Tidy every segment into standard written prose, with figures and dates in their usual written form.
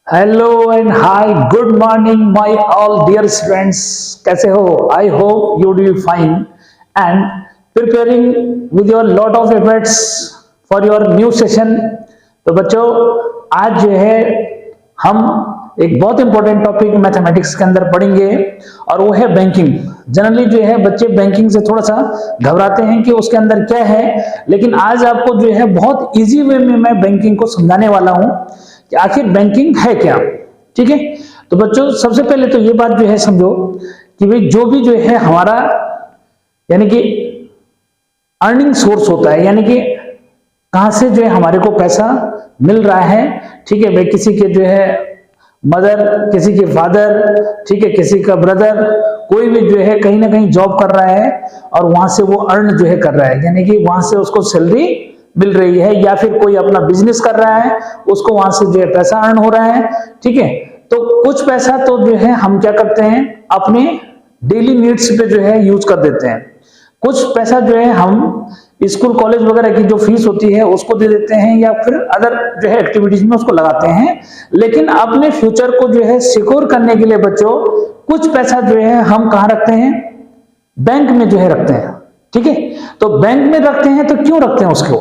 Hello and hi, good morning my all dear students. कैसे हो? I hope you do fine and preparing with your lot of efforts for your new session. तो बच्चों, आज जो है हम एक बहुत इंपॉर्टेंट टॉपिक मैथमेटिक्स के अंदर पढ़ेंगे और वो है बैंकिंग। जनरली जो है बच्चे बैंकिंग से थोड़ा सा घबराते हैं कि उसके अंदर क्या है, लेकिन आज आपको जो है बहुत इजी वे में मैं बैंकिंग को समझाने वाला हूं कि आखिर बैंकिंग है क्या। ठीक है, तो बच्चों सबसे पहले तो ये बात जो है समझो कि भाई जो भी जो है हमारा यानी कि अर्निंग सोर्स होता है, यानी कि कहां से जो है हमारे को पैसा मिल रहा है। ठीक है भाई, किसी के जो है मदर, किसी के फादर, ठीक है, किसी का ब्रदर, कोई भी जो है कहीं ना कहीं जॉब कर रहा है और वहां से वो अर्न जो है कर रहा है, यानी कि वहां से उसको सैलरी मिल रही है, या फिर कोई अपना बिजनेस कर रहा है उसको वहां से जो है पैसा अर्न हो रहा है। ठीक है, तो कुछ पैसा तो जो है हम क्या करते हैं अपने डेली नीड्स पे जो है यूज कर देते हैं, कुछ पैसा जो है हम स्कूल कॉलेज वगैरह की जो फीस होती है उसको दे देते हैं, या फिर अदर जो है एक्टिविटीज में उसको लगाते हैं। लेकिन अपने फ्यूचर को जो है सिक्योर करने के लिए बच्चों कुछ पैसा जो है हम कहां रखते हैं? बैंक में जो है रखते हैं। ठीक है, तो बैंक में रखते हैं तो क्यों रखते हैं उसको?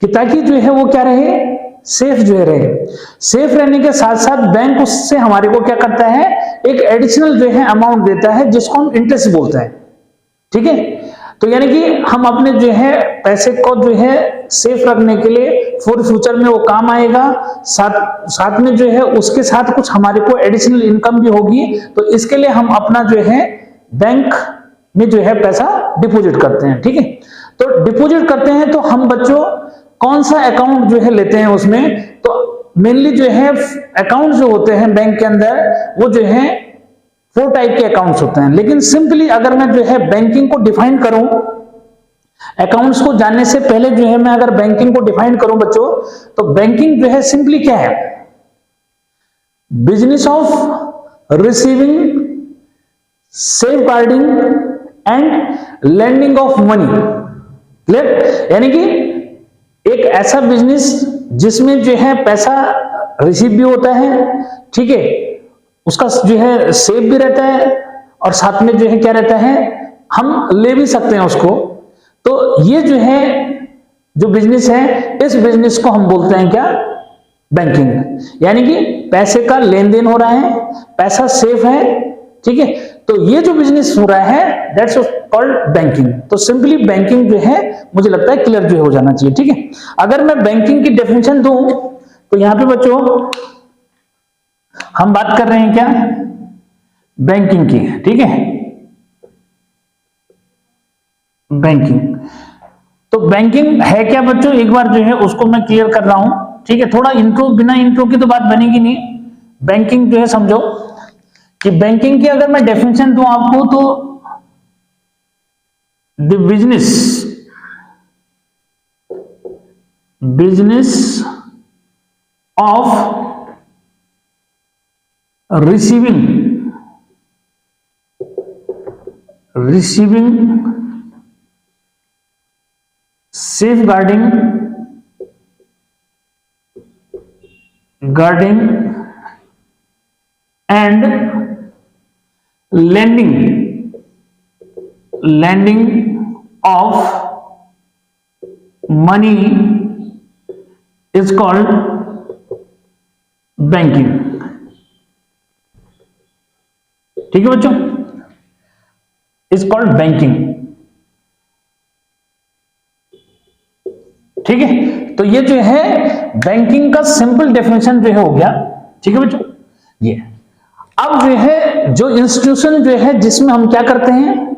कि ताकि जो है वो क्या रहे, सेफ जो है रहे। सेफ रहने के साथ साथ बैंक उससे हमारे को क्या करता है, एक एडिशनल जो है अमाउंट देता है जिसको हम इंटरेस्ट बोलते हैं। ठीक है, तो यानी कि हम अपने जो है पैसे को जो है सेफ रखने के लिए फॉर फ्यूचर में वो काम आएगा, साथ में जो है उसके साथ कुछ हमारे को एडिशनल इनकम भी होगी। तो इसके लिए हम अपना जो है बैंक में जो है पैसा डिपॉजिट करते हैं। ठीक है, तो डिपॉजिट करते हैं तो हम बच्चों कौन सा अकाउंट जो है लेते हैं उसमें? तो मेनली जो है अकाउंट जो होते हैं बैंक के अंदर वो जो है 4 टाइप के अकाउंट्स होते हैं। लेकिन सिंपली अगर मैं जो है बैंकिंग को डिफाइन करूं, अकाउंट्स को जानने से पहले जो है मैं अगर बैंकिंग को डिफाइन करूं बच्चों, तो बैंकिंग जो है सिंपली क्या है? Business of receiving, safeguarding and lending of money. Clear? यानी कि एक ऐसा बिजनेस जिसमें जो है पैसा रिसीव भी होता है, ठीक है, उसका जो है सेफ भी रहता है और साथ में जो है क्या रहता है, हम ले भी सकते हैं उसको। तो ये जो है जो बिजनेस है, इस बिजनेस को हम बोलते हैं क्या? बैंकिंग। यानी कि पैसे का लेन देन हो रहा है, पैसा सेफ है। ठीक है, तो ये जो बिजनेस हो रहा है दैट्स कॉल्ड बैंकिंग। तो सिंपली बैंकिंग जो है मुझे लगता है क्लियर जो हो जाना चाहिए। ठीक है, अगर मैं बैंकिंग की डेफिनेशन दूं तो यहां पे बच्चों हम बात कर रहे हैं क्या? बैंकिंग की। ठीक है, बैंकिंग। तो बैंकिंग है क्या बच्चों, एक बार जो है उसको मैं क्लियर कर रहा हूं। ठीक है, थोड़ा इंट्रो, बिना इंट्रो की तो बात बनेगी नहीं। बैंकिंग जो है समझो कि बैंकिंग की अगर मैं डेफिनेशन दूं आपको तो the business of receiving safeguarding and lending of money is called banking। ठीक है बच्चों, इज कॉल्ड बैंकिंग। ठीक है, तो ये जो है बैंकिंग का सिंपल डेफिनेशन जो है हो गया। ठीक है बच्चों, ये अब जो है जो इंस्टीट्यूशन जो है जिसमें हम क्या करते हैं,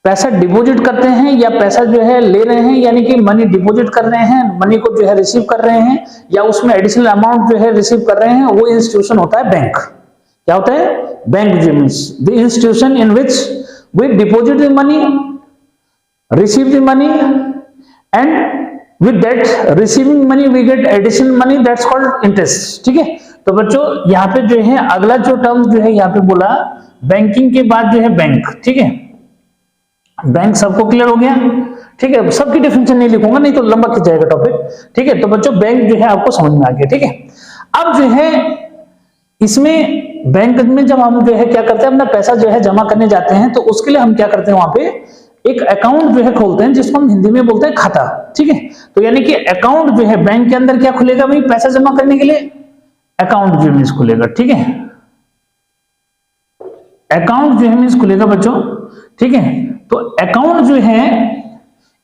पैसा डिपॉजिट करते हैं या पैसा जो है ले रहे हैं, यानी कि मनी डिपॉजिट कर रहे हैं, मनी को जो है रिसीव कर रहे हैं, या उसमें एडिशनल अमाउंट जो है रिसीव कर रहे हैं, वो इंस्टीट्यूशन होता है बैंक। क्या होता है? बैंक। जो means the institution in which we deposit the money, receive the money and with that receiving money we get additional money, that's called interest। ठीक है, तो बच्चों यहाँ पे जो है अगला जो टर्म जो है यहाँ पे बोला बैंकिंग के बाद जो है बैंक। ठीक है, बैंक सबको क्लियर हो गया? ठीक है, सबकी डेफिनेशन नहीं लिखूंगा नहीं तो लंबा खिंच जाएगा टॉपिक। ठीक है, तो बच्चों बैंक जो है आपको समझ में आ गया। ठीक है, अब जो है इसमें बैंक में जब हम जो है क्या करते हैं, अपना पैसा जो है जमा करने जाते हैं, तो उसके लिए हम क्या करते हैं, वहां पे एक अकाउंट जो है खोलते हैं, जिसको हम हिंदी में बोलते हैं खाता। ठीक है, तो यानी कि अकाउंट जो है बैंक के अंदर क्या खुलेगा भाई, पैसा जमा करने के लिए अकाउंट जो मीन्स खुलेगा। ठीक है, अकाउंट जो है मीन्स खुलेगा बच्चों। ठीक है, तो अकाउंट जो है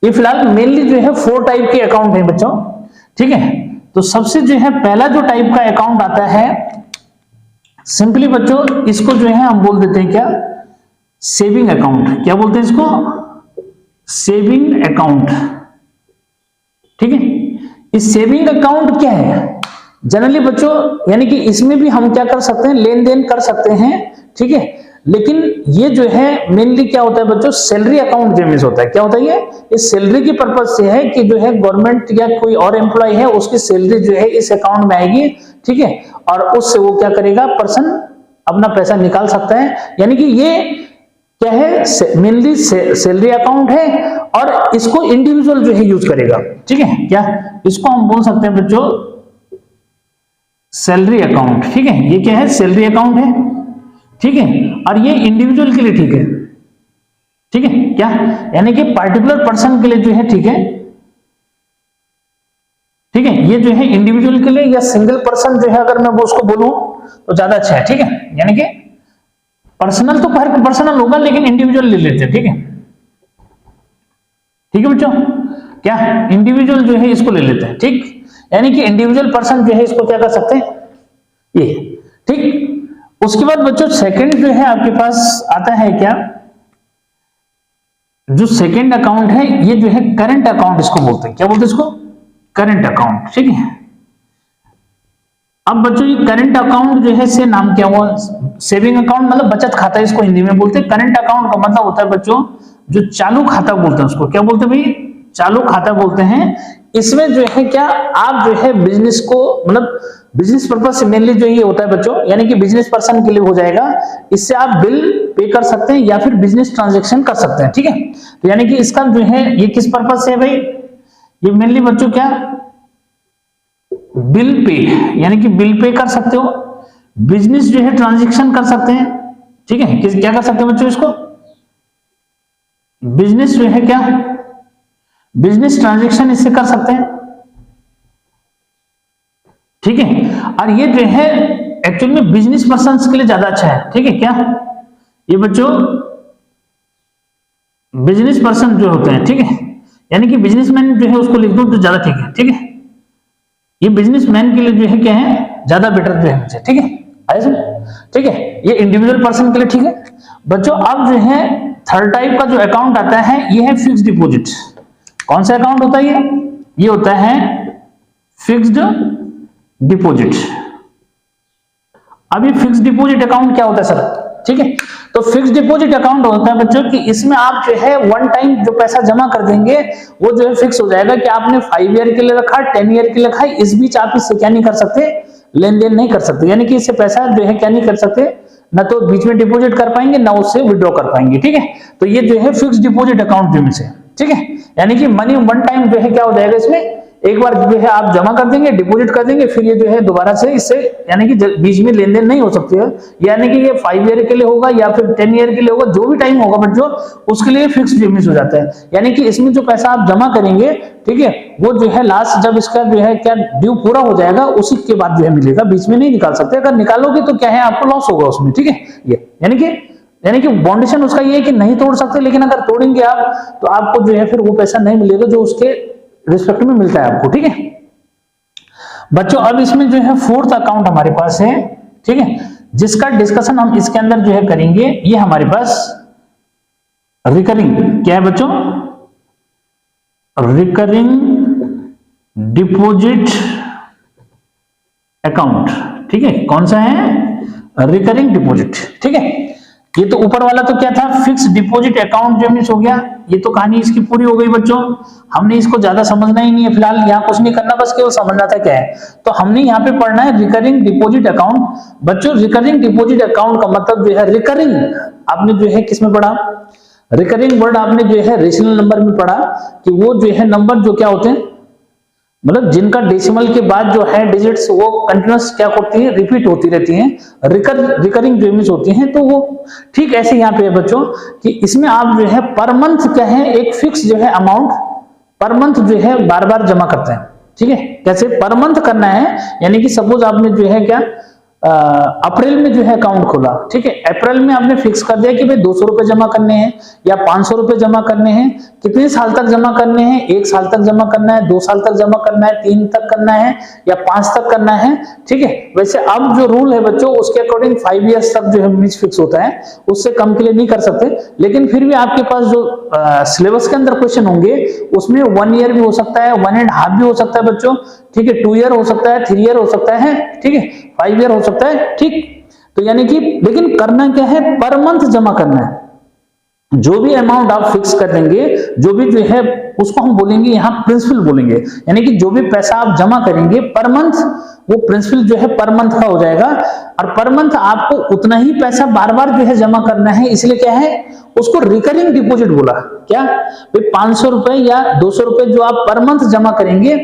ये फिलहाल मेनली जो है 4 टाइप के अकाउंट है बच्चों। ठीक है, तो सबसे जो है पहला जो टाइप का अकाउंट आता है, सिंपली बच्चों इसको जो है हम बोल देते हैं क्या, सेविंग अकाउंट। क्या बोलते हैं इसको, सेविंग अकाउंट। ठीक है, इस सेविंग अकाउंट क्या है, जनरली बच्चों यानी कि इसमें भी हम क्या कर सकते हैं, लेन देन कर सकते हैं। ठीक है, लेकिन ये जो है मेनली क्या होता है बच्चों, सैलरी अकाउंट जो मीन्स होता है। क्या होता है ये, इस सैलरी की पर्पज से है कि जो है गवर्नमेंट या कोई और एम्प्लॉय है, उसकी सैलरी जो है इस अकाउंट में आएगी। ठीक है, और उससे वो क्या करेगा, पर्सन अपना पैसा निकाल सकता है। यानी कि ये क्या है, मेनली सैलरी अकाउंट है, और इसको इंडिविजुअल जो है यूज करेगा। ठीक है, क्या इसको हम बोल सकते हैं बच्चों सैलरी अकाउंट। ठीक है, ये क्या है, सैलरी अकाउंट है। ठीक है, और ये इंडिविजुअल के लिए ठीक है। ठीक है, क्या यानी कि पार्टिकुलर पर्सन के लिए जो है, ठीक है। ठीक है, ये जो है इंडिविजुअल के लिए या सिंगल पर्सन जो है, अगर मैं वो उसको बोलूं तो ज्यादा अच्छा है। ठीक है, यानी कि पर्सनल तो हर पर्सनल होगा, लेकिन इंडिविजुअल ले लेते हैं। ठीक है, ठीक है बच्चों, क्या इंडिविजुअल जो है इसको ले लेते हैं। ठीक, यानी कि इंडिविजुअल पर्सन जो है इसको क्या कर सकते हैं, ये। ठीक, उसके बाद बच्चों सेकंड जो है आपके पास आता है क्या, जो सेकंड अकाउंट है ये जो है करंट अकाउंट इसको बोलते हैं। क्या बोलते हैं इसको, करंट अकाउंट। ठीक है, अब बच्चों ये करंट अकाउंट जो है से नाम क्या हुआ, सेविंग अकाउंट मतलब बचत खाता इसको हिंदी में बोलते हैं। करंट अकाउंट का मतलब होता है बच्चों जो चालू खाता बोलते हैं उसको। क्या बोलते हैं भाई, चालू खाता बोलते हैं। इसमें जो है क्या, आप जो है बिजनेस को मतलब बिजनेस पर्पज से मेनली जो ये होता है बच्चों, यानी कि बिजनेस पर्सन के लिए हो जाएगा। इससे आप बिल पे कर सकते हैं या फिर बिजनेस ट्रांजैक्शन कर सकते हैं। ठीक है, तो यानी कि इसका जो है ये किस पर्पज से है भाई, ये मेनली बच्चों क्या, बिल पे, यानी कि बिल पे कर सकते हो, बिजनेस जो है ट्रांजैक्शन कर सकते हैं। ठीक है, क्या कर सकते हैं बच्चों, इसको बिजनेस जो है क्या, बिजनेस ट्रांजैक्शन इससे कर सकते हैं। ठीक है, और ये जो है एक्चुअल में बिजनेस पर्सन के लिए ज्यादा अच्छा है। ठीक है, क्या ये बच्चों बिजनेस पर्सन जो होते हैं, ठीक है, यानी कि बिजनेसमैन जो है उसको लिख दो तो ज्यादा ठीक है। ठीक है, ये बिजनेसमैन के लिए जो है क्या है, ज्यादा बेटर जो है। ठीक है, ऐसे। ठीक है, ये इंडिविजुअल पर्सन के लिए ठीक है बच्चों। अब जो है थर्ड टाइप का जो अकाउंट आता है ये है फिक्स्ड डिपॉजिट। कौन सा अकाउंट होता है ये होता है फिक्स्ड डिपॉजिट। अभी फिक्स्ड डिपॉजिट अकाउंट क्या होता है सर, ठीक है, तो फिक्स्ड डिपॉजिट अकाउंट होता है बच्चों कि इसमें आप जो है वन टाइम जो पैसा जमा कर देंगे वो जो है फिक्स हो जाएगा कि आपने 5 ईयर के लिए रखा, 10 ईयर के लिए रखा, इस बीच आप इससे क्या नहीं कर सकते, लेन देन नहीं कर सकते, यानी कि इससे पैसा जो है क्या नहीं कर सकते, ना तो बीच में डिपॉजिट कर पाएंगे ना उससे विड्रॉ कर पाएंगे। ठीक है, तो ये जो है फिक्स्ड डिपॉजिट अकाउंट जो में से, ठीक है, यानी कि मनी वन टाइम जो है क्या हो जाएगा, इसमें एक बार जो है आप जमा कर देंगे, डिपॉजिट कर देंगे, फिर ये जो है दोबारा से इससे यानी कि बीच में लेन देन नहीं हो सकती है, यानी कि ये 5 ईयर के लिए होगा या फिर 10 ईयर के लिए होगा, जो भी टाइम होगा बच्चों उसके लिए फिक्स पेमेंट हो जाता है। यानी कि इसमें जो पैसा आप जमा करेंगे, ठीक है, वो जो है लास्ट जब इसका जो है क्या ड्यू पूरा हो जाएगा उसी के बाद जो है मिलेगा, बीच में नहीं निकाल सकते। अगर निकालोगे तो क्या है आपको लॉस होगा उसमें। ठीक है, ये यानी कि बाउंडेशन उसका ये है कि नहीं तोड़ सकते, लेकिन अगर तोड़ेंगे आप तो आपको जो है फिर वो पैसा नहीं मिलेगा जो उसके रिस्पेक्ट में मिलता है आपको। ठीक है बच्चों, अब इसमें जो है फोर्थ अकाउंट हमारे पास है, ठीक है, जिसका डिस्कशन हम इसके अंदर जो है करेंगे, ये हमारे पास रिकरिंग क्या है बच्चों, रिकरिंग डिपॉजिट अकाउंट। ठीक है, कौन सा है, रिकरिंग डिपॉजिट। ठीक है, ये तो ऊपर वाला तो क्या था, फिक्स डिपॉजिट अकाउंट जो मिस हो गया, ये तो कहानी इसकी पूरी हो गई बच्चों। हमने इसको ज्यादा समझना ही नहीं है फिलहाल, यहाँ कुछ नहीं करना, बस केवल समझना था क्या है। तो हमने यहाँ पे पढ़ना है रिकरिंग डिपॉजिट अकाउंट। बच्चों रिकरिंग डिपॉजिट अकाउंट का मतलब जो है रिकरिंग, आपने जो है किसमें पढ़ा, रिकरिंग वर्ड आपने जो है रेशनल नंबर में पढ़ा कि वो जो है नंबर जो क्या होते हैं, मतलब जिनका डेसिमल के बाद जो है डिजिट्स वो कंटिन्यूस क्या होती है, रिपीट होती रहती हैं, रिकरिंग जो इमेज होती हैं, तो वो ठीक ऐसे यहाँ पे है बच्चों कि इसमें आप जो है पर मंथ क्या है, एक फिक्स जो है अमाउंट पर मंथ जो है बार बार जमा करते हैं। ठीक है, कैसे पर मंथ करना है, यानी कि सपोज आपने जो है क्या अप्रैल में जो है अकाउंट खोला, ठीक है, अप्रैल में आपने फिक्स कर दिया कि भाई 200 रुपए जमा करने हैं या 500 रुपए जमा करने हैं, कितने साल तक जमा करने हैं, 1 साल तक जमा करना है, 2 साल तक जमा करना है, 3 तक करना है या 5 तक करना है। ठीक है, वैसे अब जो रूल है बच्चों उसके अकॉर्डिंग 5 इयर्स तक जो है मिस फिक्स होता है, उससे कम के लिए नहीं कर सकते, लेकिन फिर भी आपके पास जो सिलेबस के अंदर क्वेश्चन होंगे उसमें 1 ईयर भी हो सकता है, 1.5 भी हो सकता है बच्चों, ठीक है, 2 ईयर हो सकता है, 3 ईयर हो सकता है, ठीक है, 5 ईयर हो सकता है। ठीक, तो यानी कि लेकिन करना क्या है, पर मंथ जमा करना है। जो भी अमाउंट आप फिक्स कर देंगे, जो भी जो है उसको हम बोलेंगे यहाँ प्रिंसिपल बोलेंगे, यानी कि जो भी पैसा आप जमा करेंगे पर मंथ, वो प्रिंसिपल जो है पर मंथ का हो जाएगा, और पर मंथ आपको उतना ही पैसा बार बार जो है जमा करना है, इसलिए क्या है उसको रिकरिंग डिपॉजिट बोला। क्या भाई 500 रुपए या 200 रुपए जो आप पर मंथ जमा करेंगे,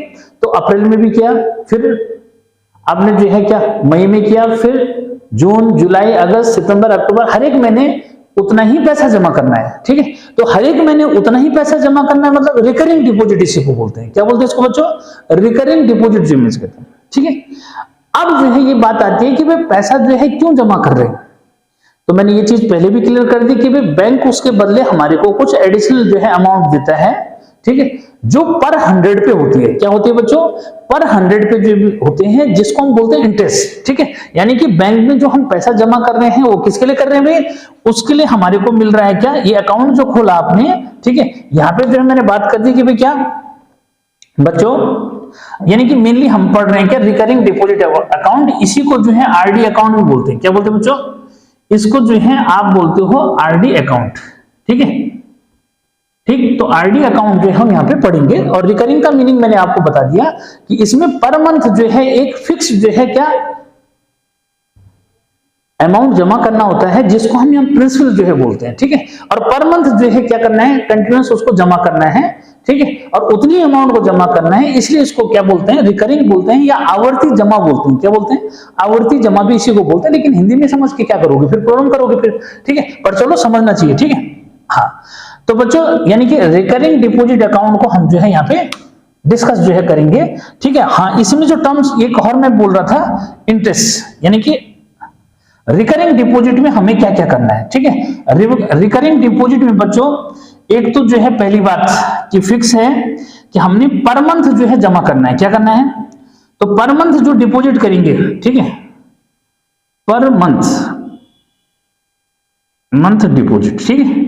तो अप्रैल में भी किया, फिर आपने जो है क्या मई में किया, फिर जून, जुलाई, अगस्त, सितंबर, अक्टूबर, हर एक महीने उतना ही पैसा जमा करना है। ठीक है, तो हर एक महीने उतना ही पैसा जमा करना है, मतलब रिकरिंग डिपॉजिट इसी को बोलते हैं। क्या बोलते हैं इसको बच्चों, रिकरिंग डिपॉजिट जो मीन्स कहते हैं। ठीक है, अब जो है ये बात आती है कि भाई पैसा जो है क्यों जमा कर रहे हैं, तो मैंने ये चीज पहले भी क्लियर कर दी कि भाई बैंक उसके बदले हमारे को कुछ एडिशनल जो है अमाउंट देता है। ठीक है, जो पर 100 पे होती है, क्या होती है बच्चों, पर 100 पे जो होते हैं, जिसको हम बोलते हैं इंटरेस्ट। ठीक है, यानी कि बैंक में जो हम पैसा जमा कर रहे हैं वो किसके लिए कर रहे हैं भाई, उसके लिए हमारे को मिल रहा है क्या, ये अकाउंट जो खोला आपने। ठीक है, यहाँ पे जो है मैंने बात कर दी कि भाई क्या बच्चों, यानी कि मेनली हम पढ़ रहे हैं क्या, रिकरिंग डिपॉजिट अकाउंट, इसी को जो है आरडी अकाउंट भी बोलते हैं। क्या बोलते हैं बच्चों, इसको जो है आप बोलते हो आरडी अकाउंट। ठीक है, ठीक, तो आरडी अकाउंट जो हम यहाँ पे पढ़ेंगे, और रिकरिंग का मीनिंग मैंने आपको बता दिया कि इसमें पर मंथ जो है एक फिक्स जो है क्या अमाउंट जमा करना होता है, जिसको हम यहाँ प्रिंसिपल जो है बोलते हैं। ठीक है, और पर मंथ जो है क्या करना है, कंटिन्यूस उसको जमा करना है। ठीक है, और उतनी अमाउंट को जमा करना है, इसलिए इसको क्या बोलते हैं, रिकरिंग बोलते हैं या आवर्ती जमा बोलते हैं। क्या बोलते हैं, आवर्ती जमा भी इसी को बोलते हैं, लेकिन हिंदी में समझ के क्या करोगे, फिर प्रॉब्लम करोगे फिर। ठीक है, पर चलो समझना चाहिए। ठीक है, हाँ, तो बच्चों यानी कि रिकरिंग डिपॉजिट अकाउंट को हम जो है यहाँ पे डिस्कस जो है करेंगे। ठीक है, हाँ, इसमें जो टर्म्स एक और मैं बोल रहा था, इंटरेस्ट, यानी कि रिकरिंग डिपॉजिट में हमें क्या क्या करना है। ठीक है, रिकरिंग डिपॉजिट में बच्चों एक तो जो है पहली बात कि फिक्स है कि हमने पर मंथ जो है जमा करना है। क्या करना है, तो पर मंथ जो डिपॉजिट करेंगे, ठीक है, पर मंथ डिपॉजिट, ठीक है,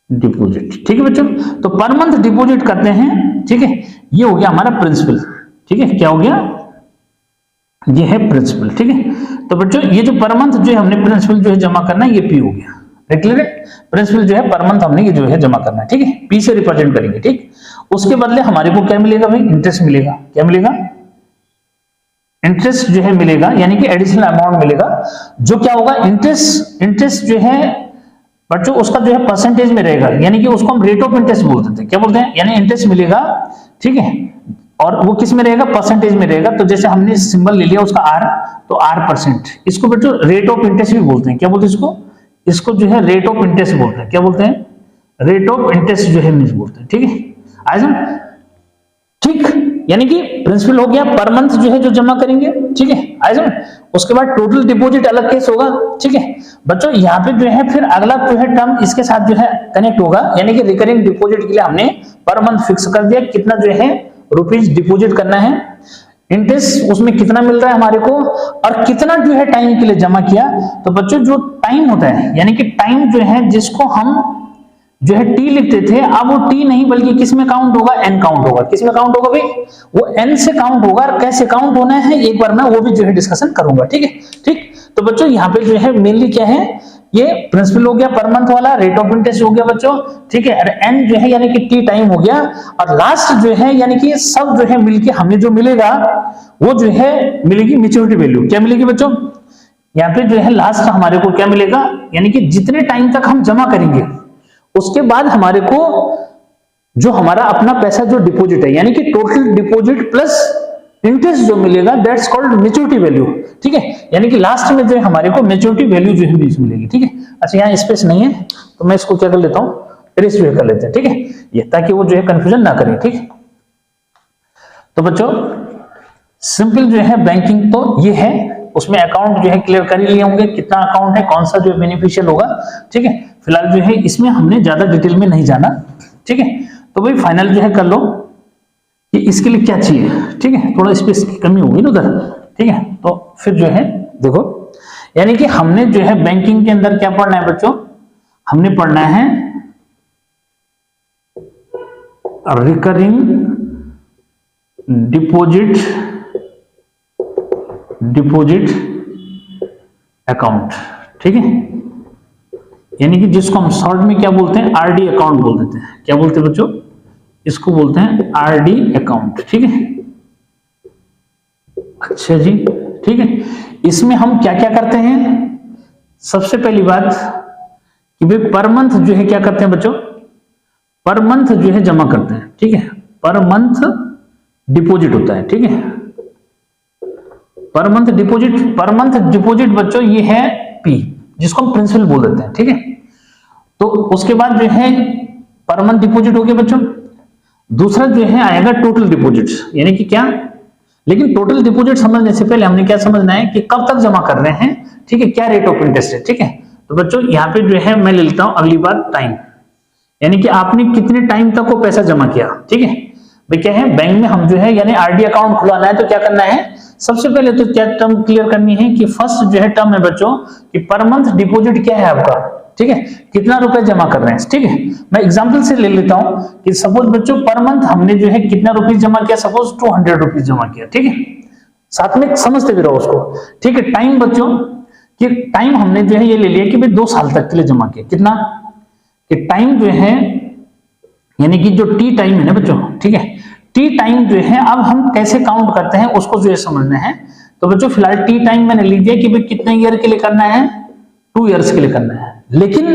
डिपॉजिट। ठीक है बच्चों, तो पर मंथ डिपॉजिट करते हैं। ठीक है, ये हो गया हमारा प्रिंसिपल। ठीक है, क्या हो गया, ये है प्रिंसिपल। ठीक है, तो बच्चों ये जो पर मंथ जो है हमने प्रिंसिपल जो है जमा करना है, ये पी हो गया। क्लियर है, प्रिंसिपल जो है पर मंथ हमने ये जो है जमा करना है। ठीक है, पी से रिप्रेजेंट करेंगे। ठीक, उसके बदले हमारे को क्या मिलेगा भाई, इंटरेस्ट मिलेगा। क्या मिलेगा, इंटरेस्ट जो है मिलेगा, यानी कि एडिशनल अमाउंट मिलेगा, जो क्या होगा, इंटरेस्ट जो है बच्चों उसका जो है परसेंटेज में रहेगा, यानी कि उसको हम रेट ऑफ इंटरेस्ट बोलते थे। क्या बोलते हैं, यानी इंटरेस्ट मिलेगा। ठीक है, और वो किस में रहेगा, परसेंटेज में रहेगा। तो जैसे हमने सिंबल ले लिया उसका आर, तो R%, इसको बच्चों रेट ऑफ इंटरेस्ट भी बोलते हैं। क्या बोलते हैं इसको जो है रेट ऑफ इंटरेस्ट बोलते हैं। क्या बोलते हैं, रेट ऑफ इंटरेस्ट जो है मीन्स बोलते हैं। ठीक है, आज हम ठीक, यानी कि प्रिंसिपल हो गया, पर मंथ जो है जो जमा करेंगे। ठीक है, आज हम उसके बाद टोटल डिपॉजिट अलग केस होगा। ठीक है बच्चों, यहाँ पे जो है फिर अगला जो है टर्म इसके साथ जो है कनेक्ट होगा, यानी कि रिकरिंग डिपॉजिट के लिए हमने पर मंथ फिक्स कर दिया, कितना जो है रुपीज डिपॉजिट करना है, इंटरेस्ट उसमें कितना मिल रहा है हमारे को, और कितना जो है टाइम के लिए जमा किया। तो बच्चों जो टाइम होता है, यानी कि टाइम जो है जिसको हम जो है टी लिखते थे, अब वो टी नहीं बल्कि किस में काउंट होगा, एन काउंट होगा। किस में काउंट होगा भाई, वो एन से काउंट होगा। और कैसे काउंट होना है एक बार मैं वो भी जो है डिस्कशन करूंगा। ठीक है, ठीक, तो बच्चों यहाँ पे जो है मेनली क्या है, ये प्रिंसिपल हो गया पर मंथ वाला, रेट ऑफ इंटरेस्ट हो गया बच्चों। ठीक है, और एन जो है यानी कि टी टाइम हो गया, और लास्ट जो है यानी कि सब जो है मिलके हमें जो मिलेगा वो जो है मिलेगी मैच्योरिटी वैल्यू। क्या मिलेगी बच्चों, यहाँ पे जो है लास्ट हमारे को क्या मिलेगा, यानी कि जितने टाइम तक हम जमा करेंगे उसके बाद हमारे को जो हमारा अपना पैसा जो डिपॉजिट है, यानी कि टोटल डिपॉजिट प्लस इंटरेस्ट जो मिलेगा, दैट्स कॉल्ड मैच्योरिटी वैल्यू। ठीक है, यानी कि लास्ट में जो है हमारे को मैच्योरिटी वैल्यू जो है मिलेगी। ठीक है, अच्छा यहाँ स्पेस नहीं है तो मैं इसको क्या कर लेता हूँ, इरेज जो कर लेते हैं। ठीक है, ये ताकि वो जो है कंफ्यूजन ना करें। ठीक है, तो बच्चों सिंपल जो है बैंकिंग तो ये है, उसमें अकाउंट जो है क्लियर कर ही लिए होंगे, कितना अकाउंट है, कौन सा जो है बेनिफिशियल होगा। ठीक है, फिलहाल जो है इसमें हमने ज्यादा डिटेल में नहीं जाना। ठीक है, तो भाई फाइनल जो है कर लो कि इसके लिए क्या चाहिए। ठीक है, थोड़ा स्पेस की कमी होगी ना उधर। ठीक है, तो फिर जो है देखो, यानी कि हमने जो है बैंकिंग के अंदर क्या पढ़ना है बच्चों, हमने पढ़ना है रिकरिंग डिपॉजिट अकाउंट। ठीक है, यानी कि जिसको हम शॉर्ट में क्या बोलते हैं, आरडी अकाउंट बोल देते हैं। क्या बोलते हैं बच्चों, इसको बोलते हैं आरडी अकाउंट। ठीक है, अच्छा जी। ठीक है, इसमें हम क्या क्या करते हैं, सबसे पहली बात कि भाई पर मंथ जो है क्या करते हैं बच्चों, पर मंथ जो है जमा करते हैं। ठीक है, पर मंथ डिपॉजिट होता है। ठीक है, पर मंथ डिपॉजिट बच्चों ये है पी, जिसको हम प्रिंसिपल बोल देते हैं। ठीक है, तो उसके बाद जो है पर मंथ डिपॉजिट हो गया बच्चों। दूसरा जो है आएगा टोटल डिपॉजिट, यानी कि क्या, लेकिन टोटल डिपॉजिट समझने से पहले हमने क्या समझना है कि कब तक जमा कर रहे हैं। ठीक है, क्या रेट ऑफ इंटरेस्ट है। ठीक है, तो बच्चों यहाँ पे जो है मैं ले लेता हूं अगली बात टाइम, यानी कि आपने कितने टाइम तक वो पैसा जमा किया। ठीक है भाई, क्या है बैंक में हम जो है यानी आरडी अकाउंट खुलाना है तो क्या करना है, सबसे पहले तो क्या टर्म क्लियर करनी है कि फर्स्ट जो है टर्म है बच्चों कि पर मंथ डिपॉजिट क्या है आपका। ठीक है, कितना रुपए जमा कर रहे हैं। ठीक है, मैं एग्जांपल से ले लेता हूं कि सपोज बच्चों पर मंथ हमने जो है कितना रुपीस जमा किया, सपोज 200 रुपीस जमा किया। ठीक है, साथ में समझते भी रहो उसको। ठीक है, टाइम बच्चों कि टाइम हमने जो है ये ले लिया कि भाई 2 साल तक के लिए जमा किया। कितना कि टाइम जो है यानी कि जो टी टाइम है ना बच्चों। ठीक है, टी टाइम जो है अब हम कैसे काउंट करते हैं उसको जो है समझना है। तो बच्चों फिलहाल टी टाइम मैंने लिख दिया कि भाई कितने ईयर के लिए करना है, 2 इयर्स के लिए करना है। लेकिन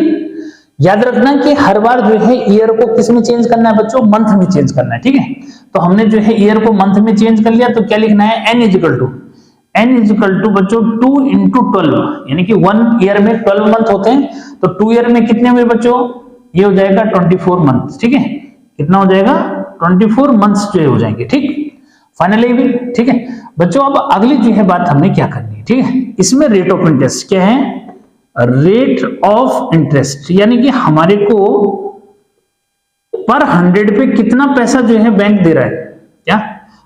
याद रखना कि हर बार जो है ईयर को किस में चेंज करना है बच्चों, मंथ में चेंज करना है। ठीक है, तो हमने जो है ईयर को मंथ में चेंज कर लिया तो क्या लिखना है, n इजिकल टू बच्चों 2 into 12, यानी कि 1 ईयर में 12 मंथ होते हैं, तो 2 ईयर में कितने हुए बच्चों, ये हो जाएगा 24 मंथ। ठीक है, कितना हो जाएगा, 24 मंथ्स जो हो जाएंगे। ठीक, फाइनली भी। ठीक है बच्चों, अब अगली जो है बात हमने क्या करनी है। ठीक है, इसमें रेट ऑफ इंटरेस्ट क्या है, रेट ऑफ इंटरेस्ट, यानी कि हमारे को पर 100 पे कितना पैसा जो है बैंक दे रहा है, क्या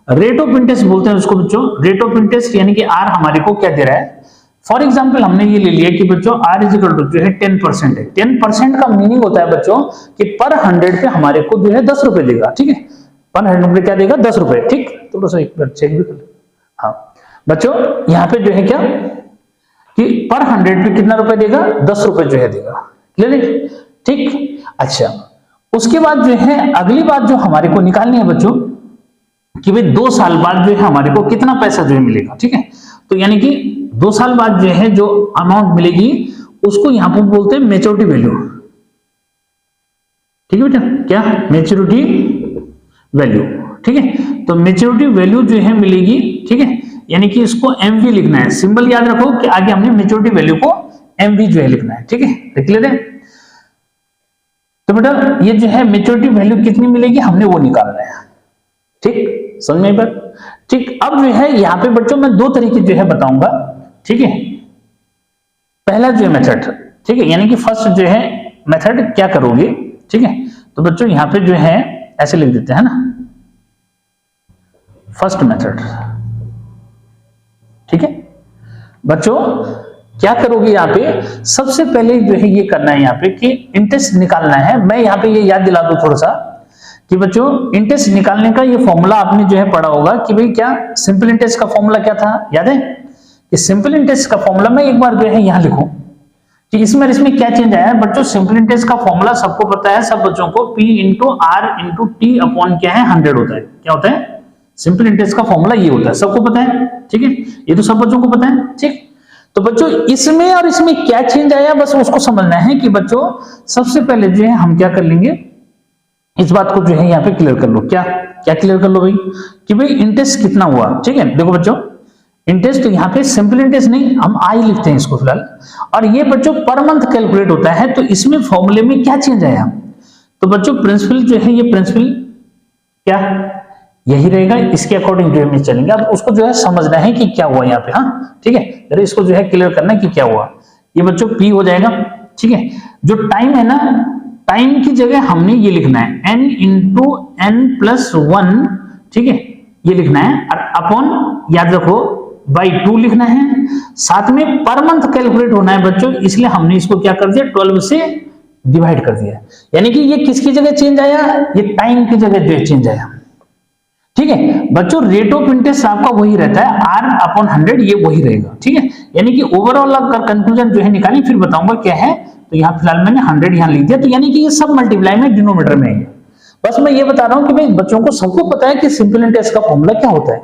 रेट ऑफ इंटरेस्ट बोलते हैं उसको बच्चों। रेट ऑफ इंटरेस्ट यानी कि आर हमारे को क्या दे रहा है। फॉर एग्जाम्पल हमने ये ले लिया कि बच्चों आर इजिकल टू जो है 10% है। 10% का मीनिंग होता है बच्चों कि पर 100 पे हमारे को जो है 10 रुपए देगा। ठीक है, पर 100 पे क्या देगा, 10 रुपए। ठीक, थोड़ा सा एक बार चेक भी कर लो। हाँ बच्चों, यहाँ पे जो है क्या कि पर 100 पे कितना रुपए देगा, 10 रुपए जो है देगा। क्लियर है। ठीक, अच्छा उसके बाद जो है अगली बात जो हमारे को निकालनी है बच्चों कि भाई 2 साल बाद जो है हमारे को कितना पैसा जो है मिलेगा। ठीक है, तो यानी कि 2 साल बाद जो है जो अमाउंट मिलेगी उसको यहां पर बोलते हैं मैच्योरिटी वैल्यू। ठीक है बेटा, क्या मैच्योरिटी वैल्यू। ठीक है, तो मैच्योरिटी वैल्यू जो है मिलेगी। ठीक है, यानी कि इसको एमवी लिखना है, सिंबल याद रखो कि आगे हमने मैच्योरिटी वैल्यू को एमवी जो है लिखना है। ठीक है, क्लियर है। तो बेटा ये जो है मैच्योरिटी वैल्यू कितनी मिलेगी हमने वो निकालना है। ठीक, समझ में बात। ठीक, अब जो है यहाँ पे बच्चों मैं 2 तरीके जो है बताऊंगा। ठीक है, पहला जो है मेथड। ठीक है, यानी कि फर्स्ट जो है मेथड क्या करोगे। ठीक है, तो बच्चों यहाँ पे जो है ऐसे लिख देते हैं ना, फर्स्ट मेथड। ठीक है बच्चों, क्या करोगे यहाँ पे, सबसे पहले जो है ये करना है यहाँ पे कि इंटरेस्ट निकालना है। मैं यहाँ पे ये याद दिला दूं थोड़ा सा कि बच्चों इंटरेस्ट निकालने का ये फॉर्मूला आपने जो है पढ़ा होगा कि भाई क्या सिंपल इंटरेस्ट का फॉर्मूला क्या था, याद है कि सिंपल इंटरेस्ट का फॉर्मूला मैं एक बार जो है यहाँ लिखूं कि इसमें क्या चेंज आया है बच्चों। सिंपल इंटरेस्ट का फॉर्मूला सबको पता है, सब बच्चों को P into R into T upon क्या है 100 होता है। क्या होता है, सिंपल इंटरेस्ट का फॉर्मूला ये होता है, सबको पता है। ठीक है, ये तो सब बच्चों को पता है। ठीक, तो बच्चों इसमें और इसमें क्या चेंज आया बस उसको समझना है कि बच्चों सबसे पहले जो है हम क्या कर लेंगे, इस बात को जो है यहाँ पे क्लियर कर लो। क्या क्या क्लियर कर लो भाई, कि भाई इंटरेस्ट कितना हुआ। ठीक है, देखो बच्चों, इंटरेस्ट यहाँ पे सिंपल इंटरेस्ट नहीं, हम आई लिखते हैं इसको फिलहाल, और ये बच्चों पर मंथ कैलकुलेट होता है। तो इसमें फॉर्मूले में क्या चेंज आया, तो बच्चों प्रिंसिपल जो है, ये प्रिंसिपल क्या यही रहेगा, इसके अकॉर्डिंग जो है चलेंगे। अब उसको जो है समझना है कि क्या हुआ यहाँ पे। हाँ ठीक है, जरा इसको जो है क्लियर करना है कि क्या हुआ। ये बच्चों पी हो जाएगा। ठीक है, जो टाइम है ना, टाइम की जगह हमने ये लिखना है n into N plus one. ठीक है, ये लिखना है, और अपॉन याद रखो बाई 2 लिखना है। साथ में पर मंथ कैलकुलेट होना है बच्चों, इसलिए हमने इसको क्या कर दिया, 12 से डिवाइड कर दिया। यानी कि ये किसकी जगह चेंज आया, ये टाइम की जगह जो चेंज आया। ठीक है बच्चों, रेट ऑफ इंटरेस्ट आपका वही रहता है, r अपॉन 100, ये वही रहेगा। ठीक है, यानी कि ओवरऑल अगर कंक्लूजन जो है निकालें, फिर बताऊंगा क्या है। तो यहाँ फिलहाल मैंने 100 यहाँ लिख दिया, तो यानी कि ये सब मल्टीप्लाई में डिनोमिनेटर में है। बस मैं ये बता रहा हूं कि भाई बच्चों को सबको पता है कि सिंपल इंटरेस्ट का फॉर्मूला क्या होता है,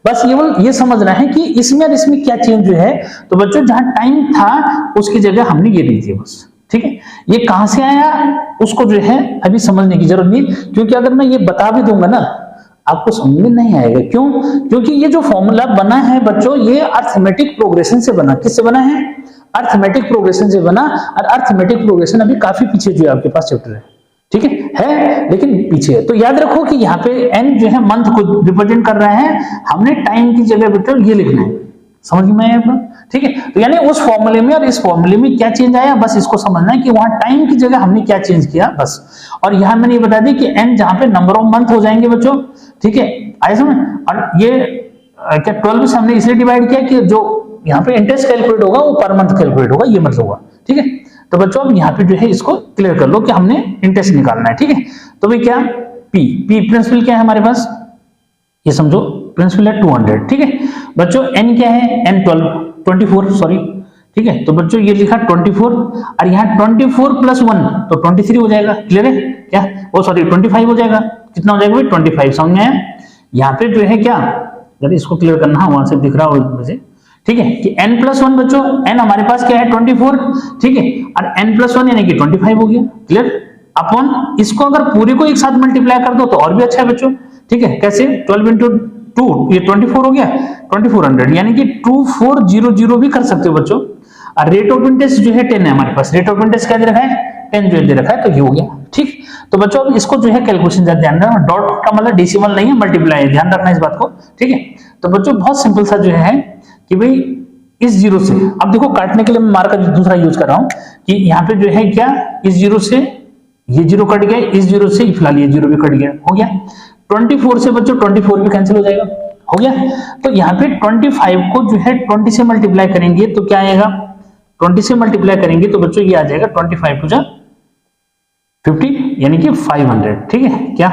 बस ये समझना है कि इसमें और इसमें क्या चेंज जो है। तो बच्चों जहां टाइम था उसकी जगह हमने ये लिख दिया बस। ठीक है, ये कहां से आया उसको जो है अभी समझने की जरूरत नहीं, क्योंकि अगर मैं ये बता भी दूंगा ना आपको समझ में नहीं आएगा। क्यों, क्योंकि ये जो फॉर्मूला बना है बच्चों, ये अर्थमेटिक प्रोग्रेशन से बना। किससे बना है, अर्थमेटिक प्रोग्रेशन से बना। और अर्थमेटिक प्रोग्रेशन अभी काफी पीछे जो है आपके पास चैप्टर है। ठीक है लेकिन पीछे है। तो याद रखो कि यहाँ पे n जो है मंथ को रिप्रेजेंट कर रहा है, हमने टाइम की जगह बेटा ये लिखना है। समझ में आया आपको। ठीक है, तो यानी उस फॉर्मूले में और इस फॉर्मूले में क्या चेंज आया, बस इसको समझना है कि वहां टाइम की जगह हमने क्या चेंज किया बस। और यहां मैंने ये बता दी कि n जहां पे नंबर ऑफ मंथ हो जाएंगे बच्चों। ठीक है, आए समझ। और ये क्या 12 से हमने इसलिए डिवाइड किया कि जो यहाँ पे इंटरेस्ट कैलकुलेट होगा वो पर मंथ कैलकुलेट होगा, ये मतलब हुआ। ठीक है, तो बच्चों अब यहाँ पे जो है इसको क्लियर कर लो कि हमने इंटरेस्ट निकालना है। ठीक है, तो भाई क्या पी प्रिंसिपल क्या है हमारे पास, ये समझो प्रिंसिपल है 200। ठीक है बच्चों, एन क्या है, एन 24 सॉरी। ठीक है, तो बच्चों ये लिखा 24, और यहाँ 24 प्लस 1 तो 23 हो जाएगा। क्लियर है क्या, वो सॉरी 25 हो जाएगा। कितना हो जाएगा भाई 25, समझ में आया। यहाँ पे जो है क्या, जरा इसको क्लियर करना, वहां से दिख रहा हो मुझे। ठीक है, कि n प्लस 1 बच्चों, n हमारे पास क्या है 24। ठीक है, और n प्लस 1 यानी कि 25 हो गया। क्लियर, अपॉन इसको अगर पूरे को एक साथ मल्टीप्लाई कर दो तो और भी अच्छा है बच्चों। ठीक है, कैसे 12 इंटू 2 ये 24 हो गया, 2400 यानी कि 2400 भी कर सकते हो बच्चों। और रेट ऑफ इंटरेस्ट जो है 10 है हमारे पास, रेट ऑफ इंटरेस्ट क्या दे रखा है 10 जो दे रखा है, तो ये हो गया। ठीक, तो बच्चों अब इसको जो है कैलकुलेशन ध्यान रखना, डॉट का मतलब डेसिमल नहीं है, मल्टीप्लाई है, ध्यान रखना इस बात को। ठीक है, तो बच्चों बहुत सिंपल सा जो है कि भाई इस जीरो से, अब देखो काटने के लिए मैं मार्कर दूसरा यूज कर रहा हूं कि यहाँ पे जो है क्या, इस जीरो से ये जीरो कट गया, इस जीरो से फिलहाल ये जीरो भी कट गया, हो गया। 24 से बच्चों 24 भी कैंसिल हो जाएगा, हो गया। तो यहाँ पे 25 को जो है 20 से मल्टीप्लाई करेंगे तो क्या आएगा, 20 से मल्टीप्लाई करेंगे तो बच्चों ये आ जाएगा 25 टू 50 यानी कि 500। ठीक है, क्या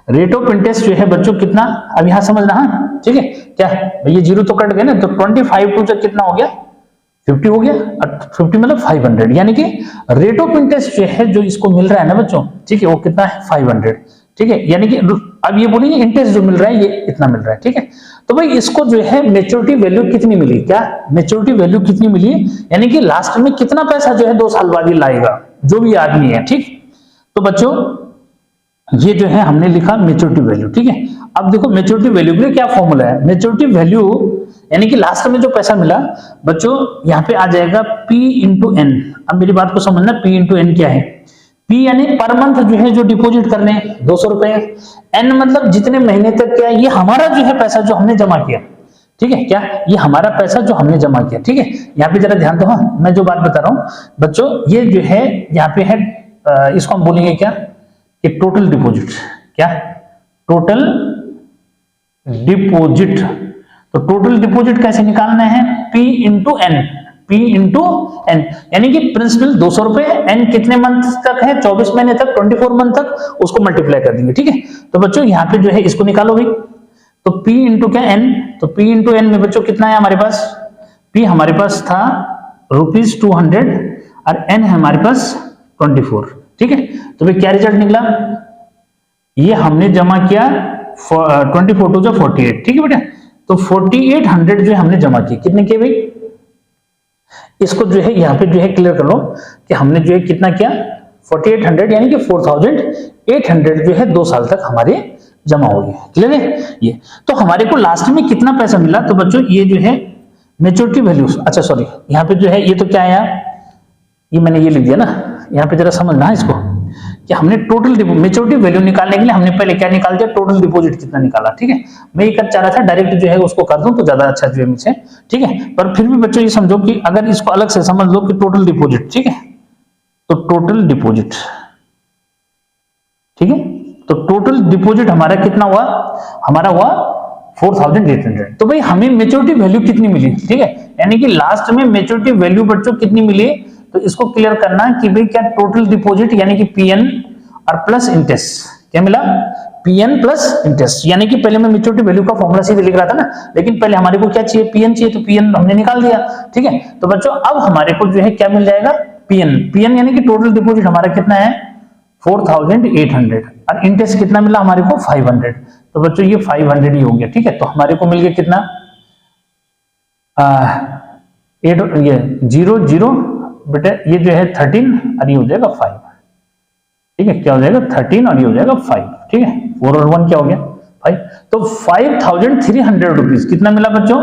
रेट ऑफ इंटरेस्ट जो है बच्चों कितना, अब यहां समझना। हाँ ठीक है, क्या ये जीरो तो कट गए ना, तो 25 टू कितना हो गया 50 हो गया, और 50 मतलब 500, यानी कि रेट ऑफ इंटरेस्ट जो है जो इसको मिल रहा है ना बच्चों, ठीक है, वो कितना है 500। ठीक है, यानी कि अब ये बोलेंगे इंटरेस्ट जो मिल रहा है ये इतना मिल रहा है। ठीक है, तो भाई इसको जो है मेच्योरिटी वैल्यू कितनी मिली, क्या मेच्योरिटी वैल्यू कितनी मिली, यानी कि लास्ट में कितना पैसा जो है 2 साल बाद ही लाएगा जो भी आदमी है। ठीक, तो बच्चों ये जो है हमने लिखा मेच्योरिटी वैल्यू। ठीक है, अब देखो मेच्योरिटी वैल्यू के लिए क्या फॉर्मूला है, मेच्योरिटी वैल्यू यानी कि लास्ट में जो पैसा मिला बच्चों यहाँ पे आ जाएगा P इंटू एन। अब मेरी बात को समझना, P इंटू एन क्या है, P यानी पर मंथ जो है जो डिपॉजिट करने 200 रुपए, एन मतलब जितने महीने तक, क्या ये हमारा जो है पैसा जो हमने जमा किया। ठीक है, क्या ये हमारा पैसा जो हमने जमा किया। ठीक है, यहाँ पे जरा ध्यान दो, हाँ मैं जो बात बता रहा हूँ बच्चों, ये जो है यहाँ पे है, इसको हम बोलेंगे क्या कि टोटल डिपॉजिट, क्या टोटल डिपॉजिट। तो टोटल डिपॉजिट कैसे निकालना है, P into N, P into N, यानी कि प्रिंसिपल 200 रुपए, एन कितने मंथ तक है 24 महीने तक, 24 मंथ तक, उसको मल्टीप्लाई कर देंगे। ठीक है, तो बच्चों यहाँ पे जो है इसको निकालो भाई, तो P इंटू क्या एन, तो P इंटू एन में बच्चों कितना है हमारे पास, P हमारे पास था ₹200 और एन है हमारे पास 24। ठीक है, तो भाई क्या रिजल्ट निकला, ये हमने जमा किया 24 टू 48। ठीक है बेटा, तो 4800 जो है हमने जमा किया, कितने किए भाई, इसको जो है यहाँ पे जो है क्लियर कर लो कि हमने जो है कितना किया 4800 यानी कि 4800 जो है 2 साल तक हमारे जमा हो गए। क्लियर है? ये तो हमारे को लास्ट में कितना पैसा मिला, तो बच्चों ये जो है मेच्योरिटी वैल्यू, अच्छा सॉरी यहाँ पे जो है ये तो क्या है यार, ये मैंने ये लिख दिया ना, यहाँ पे जरा समझना है इसको कि हमने टोटल मेच्योरिटी वैल्यू निकालने के लिए हमने पहले क्या निकाल दिया, टोटल डिपॉजिट कितना निकाला। ठीक है, मैं ये कर चाह रहा था डायरेक्ट जो है उसको कर दूं तो ज्यादा अच्छा जो है मुझे। ठीक है, पर फिर भी बच्चों ये समझो कि अगर इसको अलग से समझ लो कि टोटल डिपॉजिट, ठीक है, तो टोटल डिपॉजिट, ठीक है, तो टोटल डिपॉजिट हमारा कितना हुआ, हमारा हुआ 4800। तो भाई हमें मेच्योरिटी वैल्यू कितनी मिली, ठीक है, यानी कि लास्ट में मेच्योरिटी वैल्यू बच्चों कितनी मिली, तो इसको क्लियर करना कि भाई क्या टोटल डिपॉजिट यानी कि पीएन और प्लस इंटरेस्ट, क्या मिला, पीएन प्लस इंटरेस्ट, यानी कि पहले मैं मेच्योरिटी वैल्यू का फॉर्मूला सीधे लिख रहा था ना, लेकिन पहले हमारे को क्या चाहिए, पीएन चाहिए, तो पीएन हमने निकाल दिया। ठीक है, तो बच्चों अब हमारे को जो है क्या मिल जाएगा, पीएन, पीएन यानी कि टोटल डिपॉजिट हमारा कितना है 4800 और इंटरेस्ट कितना मिला हमारे को 500, तो बच्चों ये 500 ही हो गया। ठीक है, तो हमारे को मिल गया कितना 8, ये 0 बेटा ये जो है 13 और ये हो जाएगा 5। ठीक है, क्या हो जाएगा 13 और ये हो जाएगा 5। ठीक है, 4 और 1 क्या हो गया 5, तो 5300 रुपीज कितना मिला बच्चों,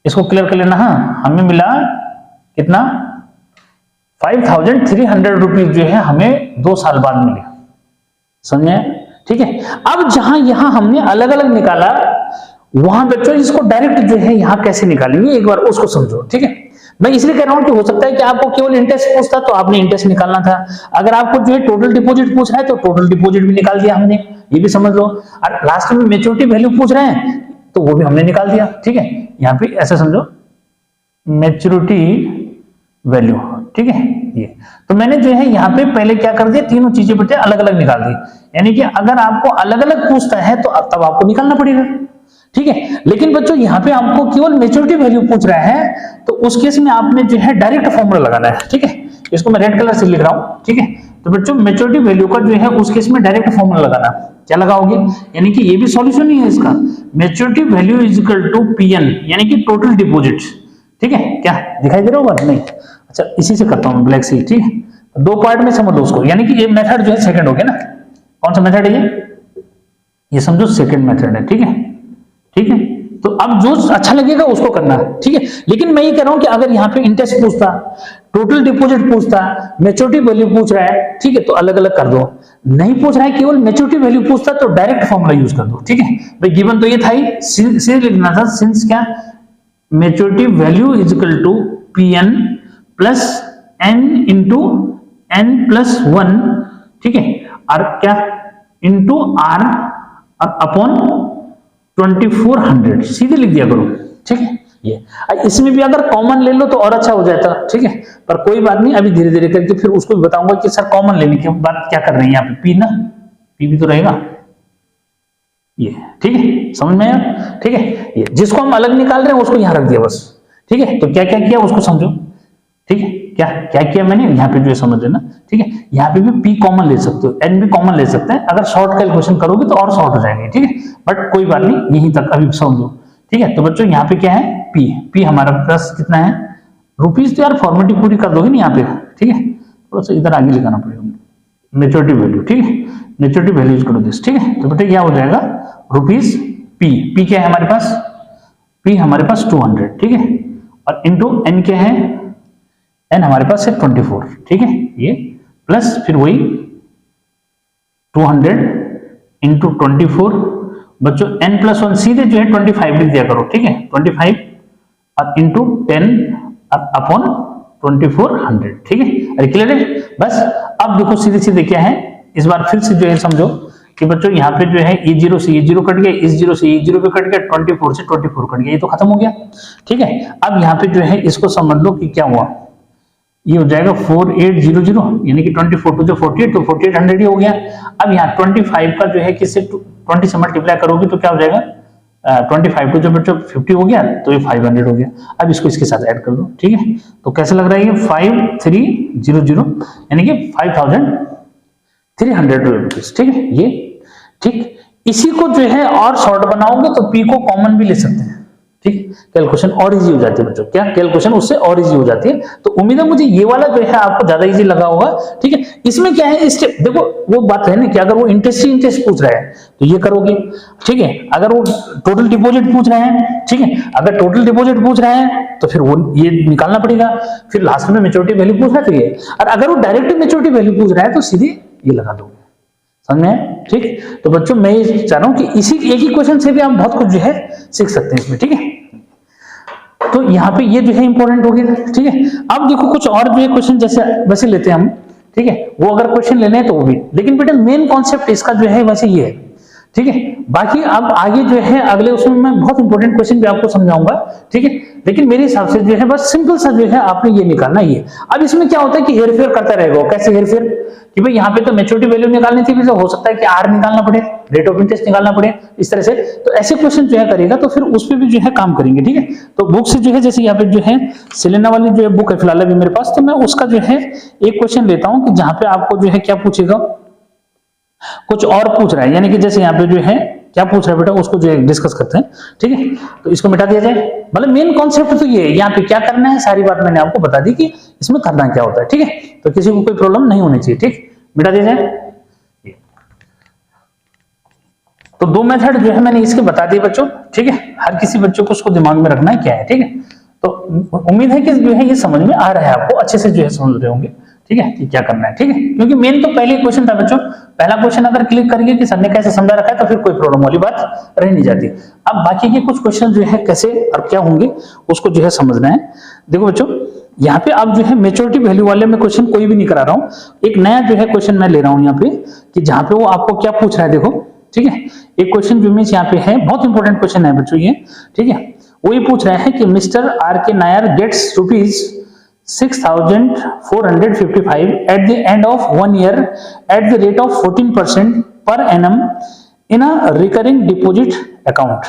इसको क्लियर कर लेना। हाँ, हमें मिला कितना 5300 रुपीज जो है हमें 2 साल बाद मिले, समझे? ठीक है, अब जहां यहां हमने अलग अलग निकाला, वहां बच्चों इसको डायरेक्ट जो है यहां कैसे निकालेंगे एक बार उसको समझो। ठीक है, मैं इसलिए कह रहा हूं कि हो सकता है कि आपको केवल इंटरेस्ट पूछता तो आपने इंटरेस्ट निकालना था, अगर आपको जो है टोटल डिपॉजिट पूछ रहा है तो टोटल डिपॉजिट भी निकाल दिया हमने, ये भी समझ लो, और लास्ट में मेच्योरिटी वैल्यू पूछ रहे हैं तो वो भी हमने निकाल दिया। ठीक है, यहाँ पे ऐसा समझो मेच्योरिटी वैल्यू, ठीक है, ये तो मैंने जो है यहाँ पे पहले क्या कर दिया, तीनों चीजें बेटे अलग अलग निकाल दी, यानी कि अगर आपको अलग अलग पूछता है तो तब आपको निकालना पड़ेगा। ठीक है, लेकिन बच्चों यहाँ पे आपको केवल मेच्योरिटी वैल्यू पूछ रहा है तो उस केस में आपने जो है डायरेक्ट फॉर्मूला लगाना है। ठीक है, इसको मैं रेड कलर से लिख रहा हूं। ठीक है, तो बच्चों मेच्योरिटी वैल्यू का जो है उस केस में डायरेक्ट फॉर्मूला लगाना, क्या लगाओगे, यानी कि ये भी सॉल्यूशन ही है इसका, maturity value is equal to PN यानी कि टोटल डिपॉजिट। ठीक है, क्या दिखाई दे रहा होगा, नहीं, अच्छा इसी से करता हूं ब्लैक से। ठीक है, तो 2 पार्ट में समझ लो उसको, यानी कि ये मेथड जो है सेकंड हो गया ना, कौन सा मेथड है ये समझो सेकंड मेथड है। ठीक है, ठीक है, तो अब जो अच्छा लगेगा उसको करना। ठीक है, लेकिन मैं ये कह रहा हूं कि अगर यहाँ पे इंटरेस्ट पूछता, टोटल डिपॉजिट पूछता, मेच्योरिटी वैल्यू पूछ रहा है, ठीक है, तो अलग अलग कर दो, नहीं पूछ रहा है केवल मेच्योरिटी वैल्यू पूछता तो डायरेक्ट फॉर्मूला यूज कर दो। ठीक है भाई, गिवन तो ये था ही, सिंस लिखना था, सिंस क्या, maturity value is equal to PN plus N into N plus 1, ठीक है, और क्या इंटू आर और अपॉन 2400, सीधे लिख दिया करो। ठीक है, ये इसमें भी अगर कॉमन ले लो तो और अच्छा हो जाता। ठीक है, पर कोई बात नहीं, अभी धीरे धीरे करके फिर उसको भी बताऊंगा कि सर कॉमन लेने की बात क्या कर रहे हैं यहाँ पे, पी ना, पी भी तो रहेगा ये। ठीक है, समझ में आया? ठीक है, ये जिसको हम अलग निकाल रहे हैं उसको यहाँ रख दिया बस। ठीक है, तो क्या क्या किया उसको समझो। ठीक है, क्या क्या किया मैंने यहाँ पे जो समझ लेना। ठीक है, यहाँ पे भी पी कॉमन ले सकते हो, एन भी कॉमन ले सकते हैं, अगर शॉर्ट कैलकुलेशन करोगे तो और शॉर्ट हो जाएंगे। ठीक है, बट कोई बात नहीं, यहीं तक अभी समझो। ठीक है, तो बच्चों यहाँ पे क्या है, पी, पी हमारा प्लस कितना है रुपीज, तो यार फॉर्मेलिटी पूरी कर दोगे ना यहाँ पे। ठीक है, थोड़ा सा इधर आगे लिखाना पड़ेगा, मेच्योरिटी वैल्यू। ठीक है, मेच्योरिटी वैल्यू यूज करो दिस। ठीक है, तो बेटा क्या हो जाएगा रुपीज पी, पी क्या है हमारे पास, पी हमारे पास 200। ठीक है, और इंटू एन क्या है, एन हमारे पास है 24। ठीक है, ये प्लस फिर वही 200 इंटू 24, बच्चों n प्लस 1 सीधे जो है 25 लिख दिया करो। ठीक है, 25 और इंटू 10 और अपॉन 2400। ठीक है, अरे क्लियर है? बस अब देखो सीधे सीधे क्या है, इस बार फिर से जो है समझो कि बच्चों यहाँ पे जो है ये 0 से ये 0 कट गया, इस 0 से ये 0 पे कट गया, 24 से 24 कट गया, ये तो खत्म हो गया। ठीक है, अब यहाँ पे जो है इसको समझ लो कि क्या हुआ, ये हो जाएगा 4800 यानी कि 24 टू जो 48 तो 4800 ही हो गया। अब यहाँ 25 का जो है किससे 20 से मल्टीप्लाई करोगे तो क्या हो जाएगा 25 टू जो बच्चों 50 हो गया, तो ये 500 हो गया। अब इसको इसके साथ ऐड कर दो। ठीक है, तो कैसे लग रहा है ये 5300 यानी कि 5300 रुपीज। ठीक है, ये ठीक, इसी को जो है और शॉर्ट बनाओगे तो पी को कॉमन भी ले सकते हैं। ठीक है, कैलकुलेशन और इजी हो जाती है बच्चों, क्या कैलकुलेशन उससे और इजी हो जाती है। तो उम्मीद है मुझे ये वाला जो है आपको ज्यादा इजी लगा होगा। ठीक है, इसमें क्या है, स्टेप देखो, वो बात है ना कि अगर वो इंटरेस्ट पूछ रहा है तो ये करोगे। ठीक है, अगर वो टोटल डिपॉजिट पूछ रहे हैं, ठीक है, अगर टोटल डिपॉजिट पूछ रहे हैं तो फिर वो ये निकालना पड़ेगा, फिर लास्ट में मैच्योरिटी वैल्यू पूछ रहा है तो ये, और अगर वो डायरेक्ट मैच्योरिटी वैल्यू पूछ रहा है तो सीधे ये लगा दोगे। समझ में? ठीक, तो बच्चों मैं ये चाह रहा हूं कि इसी एक ही क्वेश्चन से भी आप बहुत कुछ जो है सीख सकते हैं इसमें। ठीक है, तो यहाँ पे ये जो है इंपॉर्टेंट हो गया। ठीक है, अब देखो कुछ और जो है क्वेश्चन जैसे वैसे लेते हैं हम। ठीक है, वो अगर क्वेश्चन लेने हैं तो वो भी, लेकिन बेटा मेन कॉन्सेप्ट इसका जो है वैसे ये है। ठीक है, बाकी अब आगे जो है अगले उसमें मैं बहुत इंपॉर्टेंट क्वेश्चन भी आपको समझाऊंगा। ठीक है, लेकिन मेरे हिसाब से जो है बस सिंपल सा जो है आपने ये निकालना ही है। अब इसमें क्या होता है कि हेरफेर करता रहेगा। कैसे हेरफेर, कि भाई यहाँ पे तो मैच्योरिटी वैल्यू निकालनी थी, फिर हो सकता है कि आर निकालना पड़े, रेट ऑफ इंटरेस्ट निकालना पड़े, इस तरह से। तो ऐसे क्वेश्चन जो है करेगा तो फिर उस पर भी जो है काम करेंगे। ठीक है, तो बुक से जो है जैसे यहाँ पे जो है सिलेना वाली जो है बुक है फिलहाल अभी मेरे पास, तो मैं उसका जो है एक क्वेश्चन लेता हूँ कि जहां पे आपको जो है क्या पूछेगा, कुछ और पूछ रहा है, यानी कि जैसे यहाँ पे जो है क्या पूछ रहा है बेटा उसको जो है डिस्कस करते हैं। ठीक है, तो इसको मिटा दिया जाए। मतलब मेन कॉन्सेप्ट तो ये है, यहाँ पे क्या करना है सारी बात मैंने आपको बता दी कि इसमें करना क्या होता है। ठीक है, तो किसी को कोई प्रॉब्लम नहीं होनी चाहिए। ठीक, मिटा दिया जाए। तो दो मेथड जो है मैंने इसके बता दिए बच्चों। ठीक है, हर किसी बच्चों को उसको दिमाग में रखना है क्या है। ठीक है, तो उम्मीद है कि जो है ये समझ में आ रहा है आपको, अच्छे से जो है समझ रहे होंगे। ठीक है, कि क्या करना है। ठीक है, क्योंकि मेन तो पहले क्वेश्चन था बच्चों, पहला क्वेश्चन अगर क्लिक करेंगे कि सर ने कैसे समझा रखा है तो फिर कोई प्रॉब्लम वाली बात रह नहीं जाती। अब बाकी के कुछ क्वेश्चन जो है कैसे और क्या होंगे उसको जो है समझना है। देखो बच्चों, यहाँ पे अब जो है मेच्योरिटी वैल्यू वाले में क्वेश्चन कोई भी नहीं करा रहा हूँ, एक नया जो है क्वेश्चन मैं ले रहा हूँ यहाँ पे, कि जहाँ पे वो आपको क्या पूछ रहा है। देखो, ठीक है, एक क्वेश्चन जो मीन्स यहाँ पे है, बहुत इंपॉर्टेंट क्वेश्चन है बच्चों ये। ठीक है, वो ये पूछ रहा है कि मिस्टर आर के Nair gets ₹6,455 at the end of 1 year at the rate of 14% per annum in a recurring deposit account.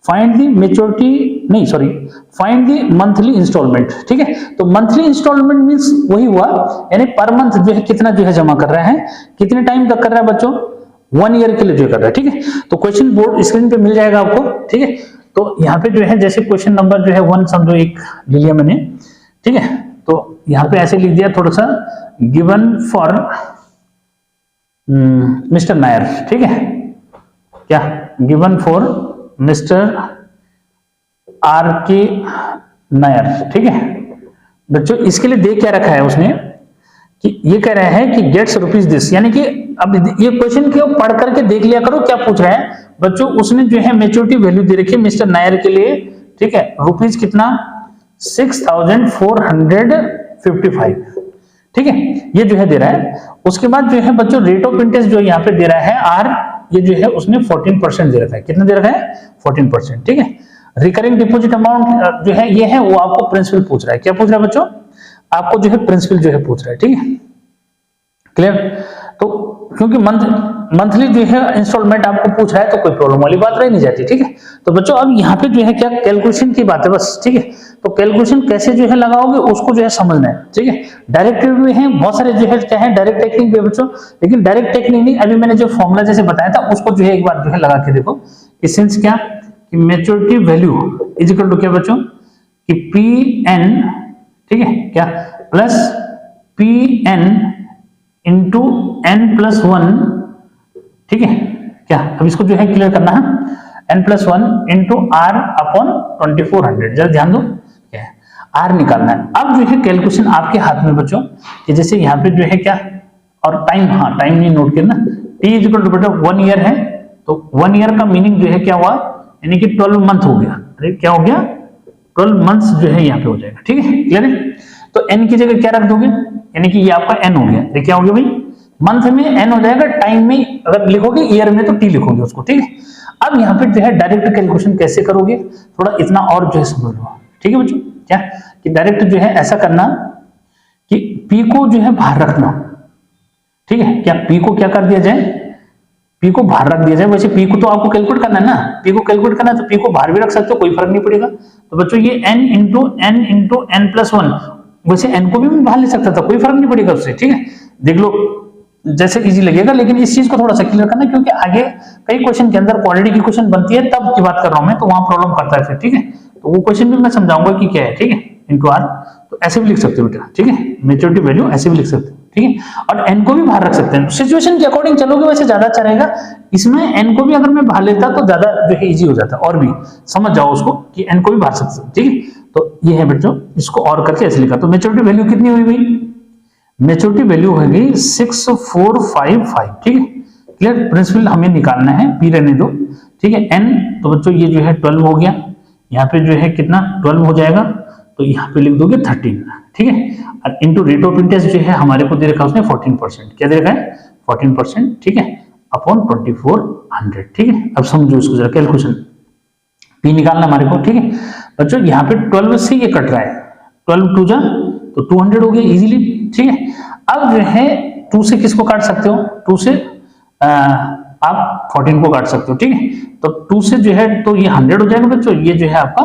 Find the maturity, नहीं sorry, find the monthly installment. ठीक है, तो मंथली इंस्टॉलमेंट मीन्स वही हुआ, यानी पर मंथ जो है कितना जो है जमा कर रहा है, कितने टाइम तक कर रहा है बच्चों, 1 ईयर के लिए जो कर रहा है। ठीक है, तो क्वेश्चन बोर्ड स्क्रीन पे मिल जाएगा आपको। ठीक है, तो यहाँ पे जो है जैसे क्वेश्चन नंबर जो है 1 समझो एक ले लिया मैंने। ठीक है, तो यहाँ पे ऐसे लिख दिया थोड़ा सा, गिवन फॉर मिस्टर नायर। ठीक है, क्या गिवन फॉर मिस्टर आर के नायर। ठीक है बच्चों, इसके लिए दे क्या रखा है उसने कि ये कह रहा है कि गेट्स रुपीज दिस, यानी कि अब ये क्वेश्चन को पढ़ करके देख लिया करो क्या पूछ रहा है बच्चों। उसने जो है मैच्योरिटी वैल्यू दे रखी है मिस्टर नायर के लिए। ठीक है, रुपीज कितना, 6,455। ठीक है, ये जो है दे रहा है। उसके बाद जो है बच्चों रेट ऑफ इंटरेस्ट जो यहाँ पे दे रहा है आर, ये जो है उसने 14% दे रखा है। कितना दे रखा है, 14%। ठीक है, रिकरिंग डिपॉजिट अमाउंट जो है ये है, वो आपको प्रिंसिपल पूछ रहा है। क्या पूछ रहा है बच्चों, आपको जो है प्रिंसिपल जो है पूछ रहा है। ठीक है, क्लियर। तो क्योंकि मंथली जो है इंस्टॉलमेंट आपको पूछ रहा है तो कोई प्रॉब्लम वाली बात रह नहीं जाती। ठीक है, तो बच्चों अब यहाँ पे जो है क्या कैलकुलेशन की बात है बस। ठीक है, तो कैलकुलेशन कैसे जो है लगाओगे उसको जो है समझना है। ठीक है, डायरेक्ट भी है बहुत सारे जो है क्या है, डायरेक्ट टेक्निक भी है बच्चों, लेकिन डायरेक्ट टेक्निक नहीं, अभी मैंने जो फॉर्मूला जैसे बताया था उसको जो है एक बार जो है लगा के देखो कि सिंस क्या कि maturity value is equal to क्या बच्चों कि पी एन, ठीक है, क्या plus P N into n+1। ठीक है, क्या अब इसको जो है क्लियर करना है, n+1 इंटू आर अपॉन 2400। जरा ध्यान दो, क्या है आर निकालना है। अब जो है कैलकुलेशन आपके हाथ में बच्चों, कि जैसे यहाँ पे जो है क्या, और टाइम, हाँ टाइम नहीं नोट करना, t इज इक्वल टू बेटा 1 ईयर है, तो 1 ईयर का मीनिंग जो है क्या हुआ, यानी कि 12 मंथ हो गया। अरे क्या हो गया, 12 मंथ्स जो है यहाँ पे हो जाएगा। ठीक है, क्लियर है। तो n की जगह क्या रख दोगे, यानी कि ये आपका n हो गया। ये क्या हो गया भाई, मंथ में n हो जाएगा, टाइम में अगर लिखोगे, ईयर में तो t लिखोगे उसको। ठीक है, अब यहाँ पे जो है डायरेक्ट कैलकुलेशन कैसे करोगे, थोड़ा इतना और जो है समझ लो। ठीक है बच्चों, क्या कि डायरेक्ट जो है ऐसा करना कि p को जो है बाहर रखना। ठीक है, क्या p को क्या कर दिया जाए, p को बाहर रख दिया जाए। वैसे p को तो आपको कैलकुलेट करना है ना, p को कैलकुलेट करना है तो p को बाहर भी रख सकते हो, कोई फर्क नहीं पड़ेगा। तो बच्चों ये n इंटू n+1, वैसे n को भी मैं बाहर ले सकता था, कोई फर्क नहीं पड़ेगा उससे। ठीक है, देख लो जैसे इजी लगेगा, लेकिन इस चीज को थोड़ा सा क्लियर करना, क्योंकि आगे कई क्वेश्चन के अंदर क्वालिटी की क्वेश्चन बनती है, तब की बात कर रहा हूं मैं, तो वहां प्रॉब्लम करता है फिर। ठीक है, तो वो क्वेश्चन भी मैं समझाऊंगा कि क्या है, ठीक है, इंटू आर। तो ऐसे भी लिख सकते हो बेटा, ठीक है, मेच्योरिटी वैल्यू ऐसे भी लिख सकते हो, ठीक है। और एन को भी बाहर रख सकते हैं, सिचुएशन के अकॉर्डिंग चलोगे वैसे ज्यादा अच्छा रहेगा। इसमें एन को भी अगर मैं बाहर लेता तो ज्यादा जो है इजी हो जाता, और भी समझ जाओ उसको कि एन को भी बाहर सकते हो, ठीक है। तो ये है बच्चों, इसको और करके ऐसे लिखा। तो मेच्योरिटी वैल्यू कितनी हुई भाई? मेच्योरिटी वैल्यू होगी 6455, ठीक है। क्लियर? प्रिंसिपल हमें निकालना है, पी रहने दो, ठीक है। एन तो बच्चों ये जो है 12 हो गया, यहाँ पे जो है कितना 12 हो जाएगा, तो यहाँ पे लिख दोगे 13, ठीक है। और इंटू रेट ऑफ इंटरेस्ट जो है हमारे को दे रखा है उसने 14%, क्या दे रखा है 14%, ठीक है, अपॉन 2400, ठीक है। अब समझो इसको जरा, कैलकुलेशन पी निकालना हमारे को, ठीक है बच्चों। यहाँ पे 12 से ये कट रहा है, 12 टू जा तो 200 हो गया इजीली, ठीक है। अब जो है 2 से किसको काट सकते हो? 2 से आप 14 को काट सकते हो, ठीक है। तो 2 से जो है तो ये 100 हो जाएगा बच्चों, ये जो है आपका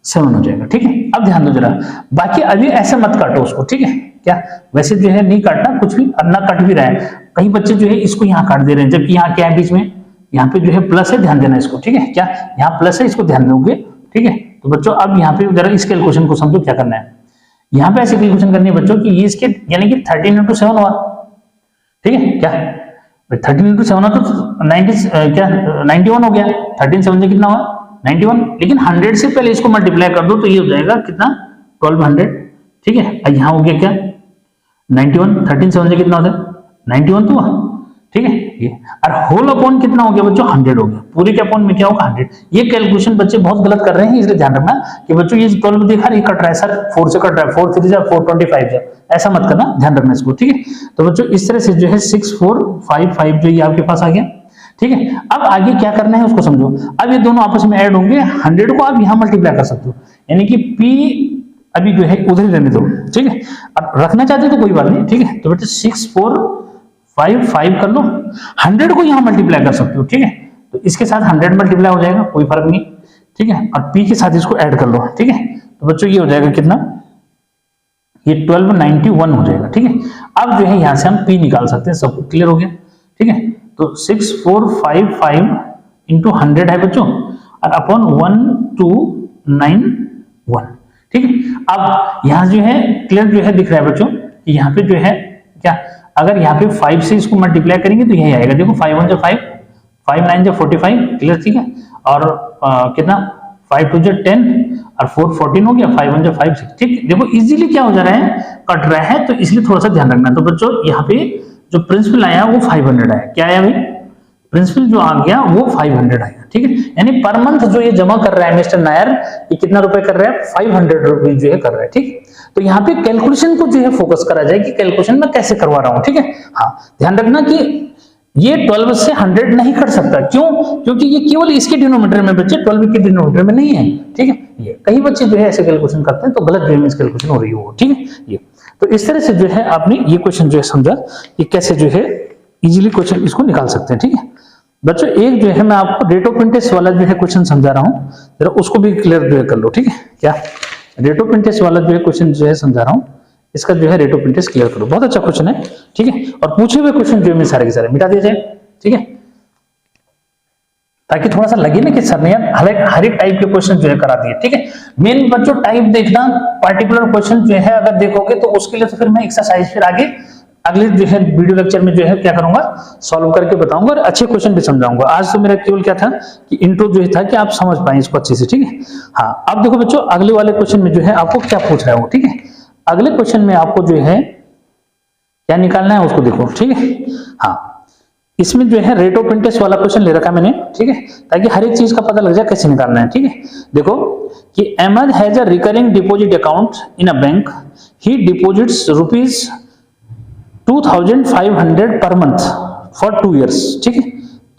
7 हो जाएगा, ठीक है। अब ध्यान दो जरा, बाकी अभी ऐसे मत काटो उसको, ठीक है। क्या वैसे जो है नहीं काटना कुछ भी, और ना कट भी रहा है। कई बच्चे जो है इसको यहाँ काट दे रहे हैं, जबकि यहाँ क्या है बीच में, यहाँ पे जो है प्लस है, ध्यान देना इसको, ठीक है। क्या यहाँ प्लस है, इसको ध्यान दोगे, ठीक है। तो बच्चों अब यहाँ पे जरा इस कैलकुलेशन को समझो क्या करना है। यहाँ पे ऐसी कैलकुलेशन करनी है बच्चों कि ये इसके यानी कि 13 into 7 हुआ, ठीक है। क्या 13 into 7 तो 91 हो गया, 13 7 से कितना हुआ 91, लेकिन 100 से पहले इसको मल्टीप्लाई कर दो तो ये हो जाएगा कितना 1200, ठीक है। अब यहाँ हो गया क्या 91, 13 7 से कितना होता है 91 तो हुआ, ठीक है। ये और होल अपॉन कितना हो गया बच्चों 100 हो गया, पूरे के अपॉन में क्या होगा 100। ये कैलकुलेशन बच्चे बहुत गलत कर रहे हैं, इसलिए ध्यान रखना कि बच्चों ये 12 देखा नहीं कट रहा है सर, 4 से कट रहा है, 4 3 जा 425 जा, ऐसा मत करना, ध्यान रखना इसको, ठीक है। तो बच्चों इस तरह से जो है 6455 जो ये आपके पास आ गया, ठीक है। अब आगे क्या करना है उसको समझो। अब ये दोनों आपस में ऐड होंगे, 100 को आप यहां मल्टीप्लाई कर सकते हो, यानी कि P अभी जो है उधर ही रहने दो, ठीक है। अब रखना चाहते हो तो कोई बात नहीं, ठीक है। तो बेटे 6455 कर लो, 100 को यहां मल्टीप्लाई कर सकते हो, ठीक है। तो इसके साथ 100 मल्टीप्लाई हो जाएगा, कोई फर्क नहीं, ठीक है। और P के साथ इसको ऐड कर लो, ठीक है। तो बच्चों ये हो जाएगा कितना, ये 1291 हो जाएगा, ठीक है। अब जो है यहां से हम P निकाल सकते हैं, सब क्लियर हो गया, ठीक है। तो 6455 इंटू 100 है बच्चों, और अपॉन 1291, ठीक है। अब यहां जो है क्लियर जो है दिख रहा है बच्चों कि यहाँ पे जो है क्या, अगर यहाँ पे 5 से इसको मल्टीप्लाई करेंगे तो यही आएगा, देखो 5 1 5, 5 9 45, क्लियर, ठीक है। और कितना 5 2 10 और 4 14 हो गया, 5 1 5 6, ठीक। देखो इजीली क्या हो जा रहा है, कट रहा है, तो इसलिए थोड़ा सा ध्यान रखना। तो बच्चों यहाँ पे जो प्रिंसिपल आया वो 500 आया, क्या आया भाई प्रिंसिपल जो आ गया वो 500 आया, ठीक है। यानी पर मंथ जो ये जमा कर रहा है मिस्टर नायर, ये कितना रुपए कर रहा है 500 रुपए जो है कर रहा है, ठीक। तो यहाँ पे कैलकुलेशन को जो है फोकस करा जाए कि कैलकुलेशन में कैसे करवा रहा हूं, ठीक है। हाँ ध्यान रखना कि ये 12 से 100 नहीं कर सकता, क्यों, क्योंकि ये केवल इसके डिनोमिनेटर में बच्चे 12 के डिनोमिनेटर में नहीं है, ठीक है। ये कई बच्चे जो है ऐसे कैलकुलेशन करते हैं तो गलत जो है कैलकुलेशन हो रही है, ठीक है। ये तो इस तरह से जो है आपने ये क्वेश्चन जो है समझा कि कैसे जो है इजीली क्वेश्चन इसको निकाल सकते हैं, ठीक है बच्चों। एक जो है मैं आपको रेट ऑफ इंटरेस्ट वाला जो है क्वेश्चन समझा रहा हूं, जरा उसको भी क्लियर जो है कर लो, ठीक है। क्या रेट ऑफ इंटरेस्ट वाला जो है क्वेश्चन जो है समझा रहा हूं, इसका जो है रेट ऑफ इंटरेस्ट क्लियर करो, बहुत अच्छा क्वेश्चन है, ठीक है। और पूछे हुए क्वेश्चन जो है सारे के सारे मिटा दिए जाए, ठीक है, ताकि थोड़ा सा लगे ना कि सर ने यार हर एक टाइप के क्वेश्चन जो है करा दिए, ठीक है। मेन बच्चों टाइप देखना, पार्टिकुलर क्वेश्चन जो है अगर देखोगे तो उसके लिए तो फिर मैं एक्सरसाइज फिर आगे अगले जो है वीडियो लेक्चर में जो है क्या करूंगा सॉल्व करके बताऊंगा और अच्छे क्वेश्चन भी समझाऊंगा। आज तो मेरा केवल क्या था कि इंट्रो जो है था कि आप समझ पाए इसको अच्छे से, ठीक है। हाँ अब देखो बच्चों अगले वाले क्वेश्चन में जो है आपको क्या पूछ रहा है वो, ठीक है। अगले क्वेश्चन में आपको जो है क्या निकालना है उसको देखो, ठीक है। हाँ इसमें जो है रेट ऑफ इंटरेस्ट वाला क्वेश्चन ले रखा है मैंने, ठीक है, ताकि हर एक चीज का पता लग जाए कैसे निकालना है, ठीक है। देखो कि Ahmad has a recurring deposit account in a bank, he deposits rupees 2500 per month for 2 years, ठीक है।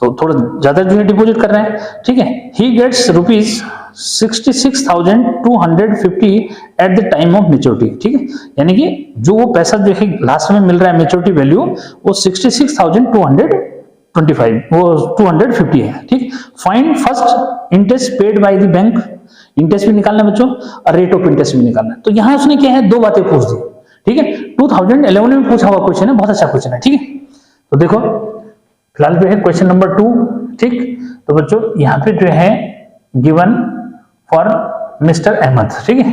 तो थोड़ा ज्यादा जो है डिपॉजिट कर रहे हैं, ठीक है। He gets rupees 66,250 at the time of maturity, ठीक है। यानी कि जो वो पैसा जो है लास्ट में मिल रहा है मेच्योरिटी वैल्यू वो 66,225 वो 250 है, ठीक। Find first interest paid by the bank, interest भी निकालना है बच्चों और रेट ऑफ इंटरेस्ट भी निकालना है। तो यहां उसने क्या है दो बातें पूछ दी, ठीक है। 2011 में पूछा हुआ क्वेश्चन है, बहुत अच्छा क्वेश्चन है, ठीक है। तो देखो फिलहाल जो है क्वेश्चन नंबर 2, ठीक। तो बच्चों यहाँ पे जो है गिवन फॉर मिस्टर अहमद, ठीक है।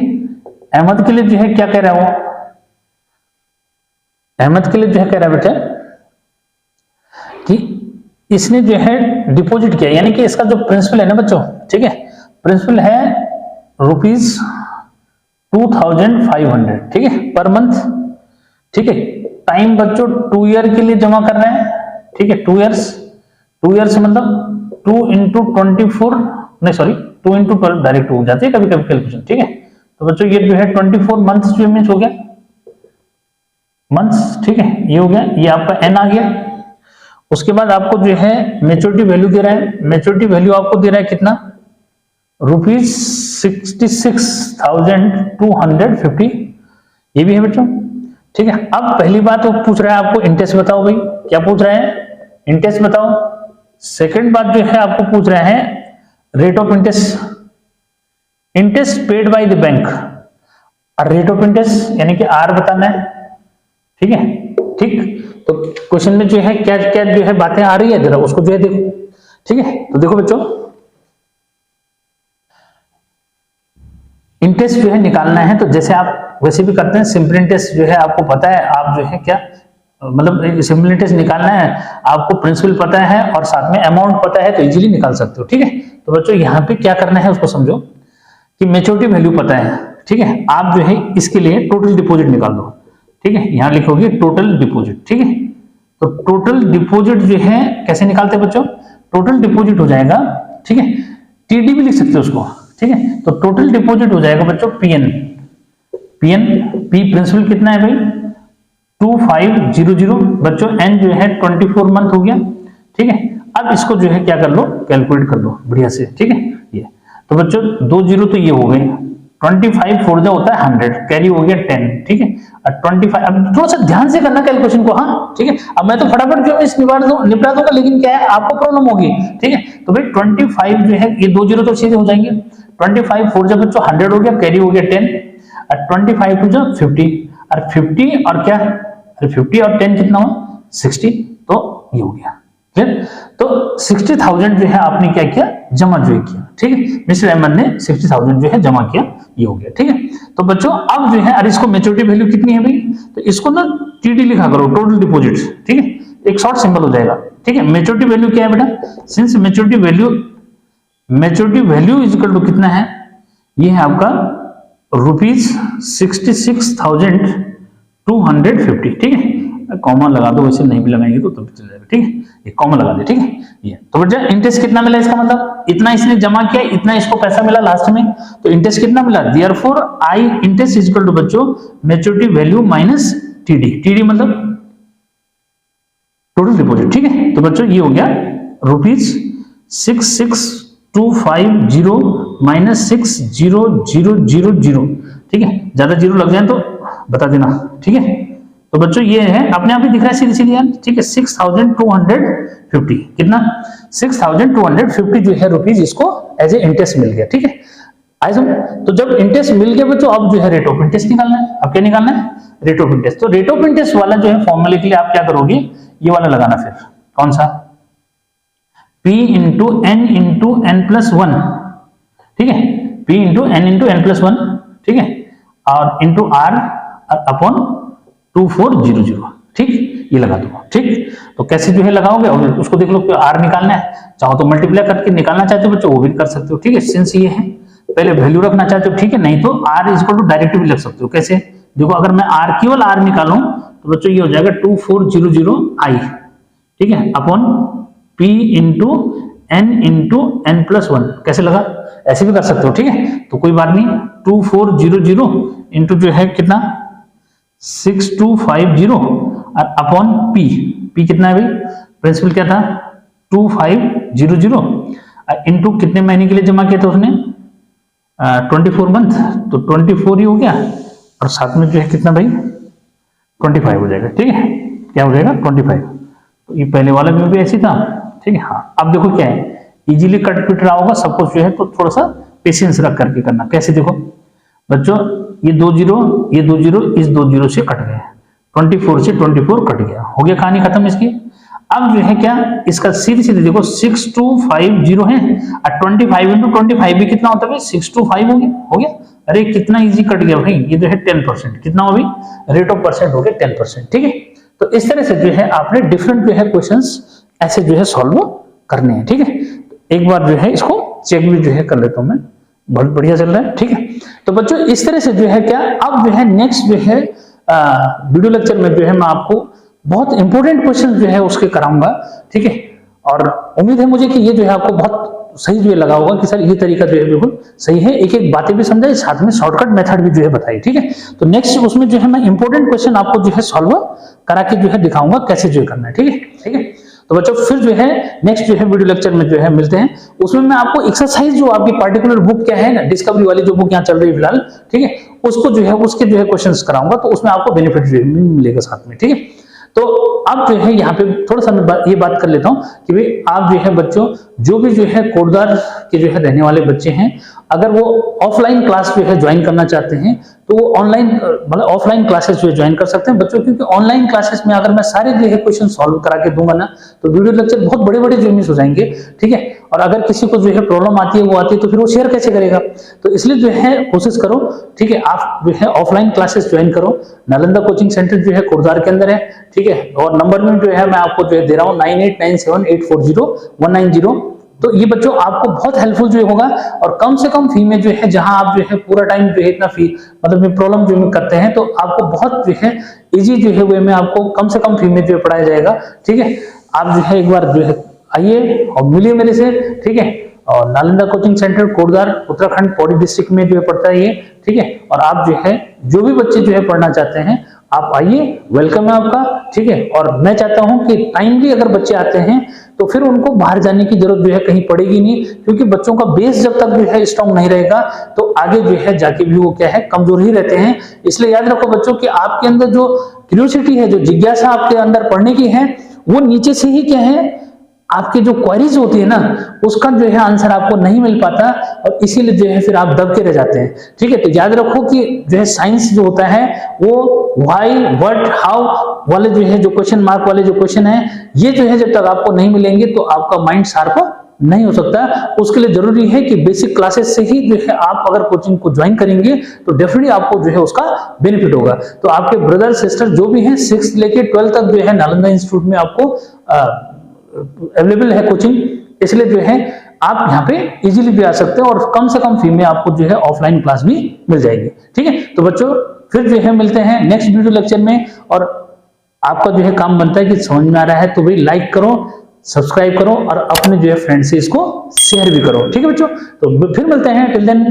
अहमद के लिए जो है क्या कह रहा है वो, अहमद के लिए जो है कह रहा है बेटा कि इसने जो है डिपॉजिट किया, यानी कि इसका जो प्रिंसिपल है ना बच्चों, ठीक है, प्रिंसिपल है ₹2500, ठीक है, पर मंथ, ठीक है। टाइम बच्चों 2 ईयर के लिए जमा कर रहे हैं, ठीक है, 2 ईयर्स मतलब 2 into 24, नहीं सॉरी 2 into 12 डायरेक्ट हो जाती है कभी कभी कैलकुलेशन, ठीक है। तो बच्चों ये जो है 24 मंथ्स जो मीन्स हो गया मंथ्स, ठीक है, ये हो गया, ये आपका एन आ गया। उसके बाद आपको जो है मेच्योरिटी वैल्यू दे रहा है, मेच्योरिटी वैल्यू आपको दे रहा है कितना, ₹66,250, ये भी है बच्चों, ठीक है। अब पहली बात वो पूछ रहा है आपको इंटरेस्ट बताओ भाई, क्या पूछ रहा है, इंटरेस्ट बताओ। सेकंड बात जो है आपको पूछ रहा है rate of interest paid by the bank, और रेट ऑफ इंटरेस्ट यानी कि आर बताना है, ठीक है, ठीक। तो क्वेश्चन में जो है क्या क्या जो है बातें आ रही है, जरा उसको जो है देखो, ठीक है। तो देखो बच्चों, इंटरेस्ट जो है निकालना है, तो जैसे आप वैसे भी करते हैं, सिंपल इंटरेस्ट जो है आपको पता है, आप जो है क्या मतलब सिंपल इंटरेस्ट निकालना है, आपको प्रिंसिपल पता है और साथ में अमाउंट पता है, तो इजीली निकाल सकते हो, ठीक है। तो बच्चों यहाँ पे क्या करना है उसको समझो कि मेच्योरिटी वैल्यू पता है, ठीक है। आप जो है इसके लिए टोटल डिपॉजिट निकाल दो, ठीक है, यहां लिखोगे टोटल डिपॉजिट, ठीक है। तो टोटल डिपॉजिट जो है कैसे निकालते हैं बच्चों, टोटल डिपॉजिट हो जाएगा, ठीक है, टीडी भी लिख सकते हो उसको, ठीक है। तो टोटल डिपॉजिट हो जाएगा बच्चों पीएन, पी प्रिंसिपल कितना है भाई 2500, बच्चों एन जो है 24 मंथ हो गया, ठीक है। अब इसको जो है क्या कर लो, कैलकुलेट कर लो बढ़िया से, ठीक है। ये तो बच्चों 2 जीरो तो ये हो गए, 25 4 जो होता है 100, कैरी हो गया 10, ठीक है। और 25, अब थोड़ा सा ध्यान से करना कैलकुलेशन को, हाँ ठीक है। अब मैं तो फटाफट जो इस निपटा दूंगा, लेकिन क्या है आपको प्रॉब्लम होगी, ठीक है। तो भाई 25 जो है ये 2 जीरो तो सीधे हो जाएंगे, 25 4 जब बच्चों 100 हो गया, कैरी हो गया 10, और 25 2 जो 50, और 50 और क्या, 50 और 10 कितना हो 60, तो ये हो गया क्लियर। तो 60,000 जो है आपने क्या किया, जमा जो है किया, ठीक है। मिस्टर अहमद ने 60,000 जो है जमा किया, ये हो गया, ठीक है। तो बच्चों अब जो है, अरे इसको मेच्योरिटी वैल्यू कितनी है भाई, तो इसको ना टीडी लिखा करो, टोटल डिपॉजिट, ठीक है, एक शॉर्ट सिंबल हो जाएगा, ठीक है। मेच्योरिटी वैल्यू क्या है बेटा, since maturity value is equal to कितना है, ये है आपका ₹66,250, ठीक है। कॉमा लगा दो, वैसे नहीं भी लगाएंगे तो तब चल जाएगा, ठीक है, ये कॉमा लगा दे, ठीक है। ये तो बच्चा इंटरेस्ट कितना मिला, इसका मतलब इतना इसने जमा किया, इतना इसको पैसा मिला लास्ट में, तो इंटरेस्ट कितना मिला, therefore I interest is equal to बच्चों मेच्योरिटी वैल्यू माइनस टीडी मतलब टोटल डिपॉजिट, ठीक है। तो बच्चों ये हो गया ₹66,250 माइनस 60,000, ठीक है। ज्यादा जीरो लग जाए तो बता देना, ठीक है। तो बच्चों ये है, अपने आप ही दिख रहा है सीधी सीधी यार, ठीक है। 6,250 कितना, 6,250 जो है रुपीज इसको एज ए इंटरेस्ट मिल गया, ठीक है। आई समझ। तो जब इंटरेस्ट मिल गया बच्चों, अब जो है रेट ऑफ इंटरेस्ट निकालना है। अब क्या निकालना है, रेट ऑफ इंटरेस्ट। तो रेट ऑफ इंटरेस्ट वाला जो है फॉर्मूले के लिए आप क्या करोगे, ये वाला लगाना, फिर कौन सा, P इंटू n प्लस 1, ठीक है, P इंटू n प्लस 1, ठीक है, और इंटू R अपॉन 2400, ठीक, ये लगा दो, ठीक। तो कैसे जो है लगाओगे, और उसको देख लो कि R निकालना है, चाहो तो मल्टीप्लाई करके निकालना चाहते हो बच्चों वो भी कर सकते हो, ठीक है। सिंस ये है पहले वैल्यू रखना चाहते हो, ठीक है, नहीं तो R इक्वल टू डायरेक्ट भी लिख सकते हो। कैसे, देखो अगर मैं R केवल R निकालूं तो बच्चों ये हो जाएगा 2400i, ठीक है, upon P into n plus 1, कैसे लगा, ऐसे भी कर सकते हो, ठीक है। तो कोई बात नहीं, 2400 इंटू जो है कितना 6250 और अपॉन P कितना है भाई, प्रिंसिपल क्या था 2500, इंटू कितने महीने के लिए जमा किया था उसने 24 मंथ, तो 24 ही हो गया, और साथ में जो है कितना भाई 25 हो जाएगा, ठीक है। क्या हो जाएगा 25। तो ये पहले वाला भी ऐसी था, ठीक है। हाँ अब देखो क्या है, इजीली कट पिट रहा होगा सब कुछ जो है, तो थोड़ा सा पेशेंस रख करके करना। कैसे, देखो बच्चों ये 2 जीरो इस 2 जीरो से कट गए, 24 से 24 कट गया, हो गया, कहानी खत्म इसकी। अब जो है क्या, इसका सीधे सीधे देखो 6250 है, और 25 इंटू 25 भी कितना होता है भाई, 625 हो गया। अरे कितना इजी कट गया भाई, ये जो है 10%, कितना हो गई, रेट ऑफ परसेंट हो गया 10%, ठीक है। तो इस तरह से जो है आपने डिफरेंट जो है क्वेश्चंस ऐसे जो है सॉल्व करने हैं, ठीक है। एक बार जो है इसको चेक भी जो है कर लेता हूं मैं, बहुत बढ़िया चल रहा है, ठीक है। तो बच्चों इस तरह से जो है क्या, अब जो है नेक्स्ट जो है वीडियो लेक्चर में जो है मैं आपको बहुत इंपॉर्टेंट क्वेश्चन जो है उसके कराऊंगा, ठीक है। और उम्मीद है मुझे कि ये जो है आपको बहुत सही जो है लगा होगा कि सर ये तरीका जो है बिल्कुल सही है, एक एक बातें भी समझाई, साथ में शॉर्टकट मेथड भी जो है बताई, ठीक है। तो नेक्स्ट उसमें जो है मैं इंपॉर्टेंट क्वेश्चन आपको जो है सॉल्व करा के जो है दिखाऊंगा कैसे जो करना है, ठीक है, ठीक है। तो बच्चों फिर जो है नेक्स्ट जो है वीडियो लेक्चर में जो है मिलते हैं, उसमें मैं आपको एक्सरसाइज जो आपकी पर्टिकुलर बुक क्या है ना, डिस्कवरी वाली जो बुक यहाँ चल रही है फिलहाल, ठीक है, उसको जो है उसके जो है क्वेश्चंस कराऊंगा, तो उसमें आपको बेनिफिट जो है मिलेगा साथ में, ठीक है। तो अब जो है यहाँ पे थोड़ा सा मैं ये बात कर लेता हूँ कि भाई आप जो है बच्चों जो भी जो है कोटद्वार के जो है रहने वाले बच्चे हैं, अगर वो ऑफलाइन क्लास जो है ज्वाइन करना चाहते हैं तो वो ऑनलाइन मतलब ऑफलाइन क्लासेस जो है ज्वाइन कर सकते हैं बच्चों, क्योंकि ऑनलाइन क्लासेस में अगर मैं सारे जो है क्वेश्चन सॉल्व करा के दूंगा ना तो वीडियो लेक्चर बहुत बड़े बड़े जो मिस हो जाएंगे, ठीक है। और अगर किसी को जो है प्रॉब्लम आती है वो आती है तो फिर वो शेयर कैसे करेगा, तो इसलिए जो है कोशिश करो, ठीक है, आप जो है ऑफलाइन क्लासेस ज्वाइन करो। नालंदा कोचिंग सेंटर जो है कोटद्वार के अंदर है, ठीक है, और नंबर में जो है मैं आपको जो है दे रहा हूँ 9897840190। तो ये बच्चों आपको बहुत हेल्पफुल जो होगा, और कम से कम फी में जो है, जहां आप जो है पूरा टाइम जो है इतना फी मतलब प्रॉब्लम जो करते हैं, तो आपको बहुत जो है इजी जो है वे में आपको कम से कम फी में जो है पढ़ाया जाएगा, ठीक है। आप जो है एक बार जो है आइए और मिलिए मेरे से, ठीक है। और Nalanda coaching centre Kotdwar Uttarakhand Pauri district में जो है पड़ता है ये, ठीक है। और आप जो है जो भी बच्चे जो है पढ़ना चाहते हैं आप आइए, वेलकम है आपका, ठीक है। और मैं चाहता हूं कि टाइमली अगर बच्चे आते हैं तो फिर उनको बाहर जाने की जरूरत जो है कहीं पड़ेगी नहीं, क्योंकि बच्चों का बेस जब तक जो है स्ट्रांग नहीं रहेगा तो आगे जो है जाके भी वो क्या है कमजोर ही रहते हैं। इसलिए याद रखो बच्चों कि आपके अंदर जो क्यूरियोसिटी है, जो जिज्ञासा आपके अंदर पढ़ने की है, वो नीचे से ही क्या है आपकी जो क्वेरीज होती है ना उसका जो है आंसर आपको नहीं मिल पाता, और इसीलिए जो है फिर आप दब के रह जाते हैं, ठीक है। तो याद रखो कि जो है साइंस जो होता है वो व्हाई व्हाट हाउ वाले जो है जो क्वेश्चन मार्क वाले जो क्वेश्चन है, ये जो है जब तक आपको नहीं मिलेंगे तो आपका माइंड शार्प नहीं हो सकता। उसके लिए जरूरी है कि बेसिक क्लासेस से ही जो है आप अगर कोचिंग को ज्वाइन करेंगे तो डेफिनेटली आपको जो है उसका बेनिफिट होगा। तो आपके ब्रदर सिस्टर जो भी हैं 6 लेके 12 तक जो है नालंदा इंस्टीट्यूट में आपको अवेलेबल है कोचिंग, इसलिए जो है आप यहाँ पे इजीली भी आ सकते हैं, और कम से कम फी में आपको जो है ऑफलाइन क्लास भी मिल जाएगी, ठीक है। तो बच्चों फिर जो है मिलते हैं नेक्स्ट वीडियो लेक्चर में, और आपका जो है काम बनता है कि समझ में आ रहा है तो भाई लाइक करो, सब्सक्राइब करो, और अपने जो है फ्रेंड से इसको शेयर भी करो, ठीक है बच्चों। तो फिर मिलते हैं, टिल देन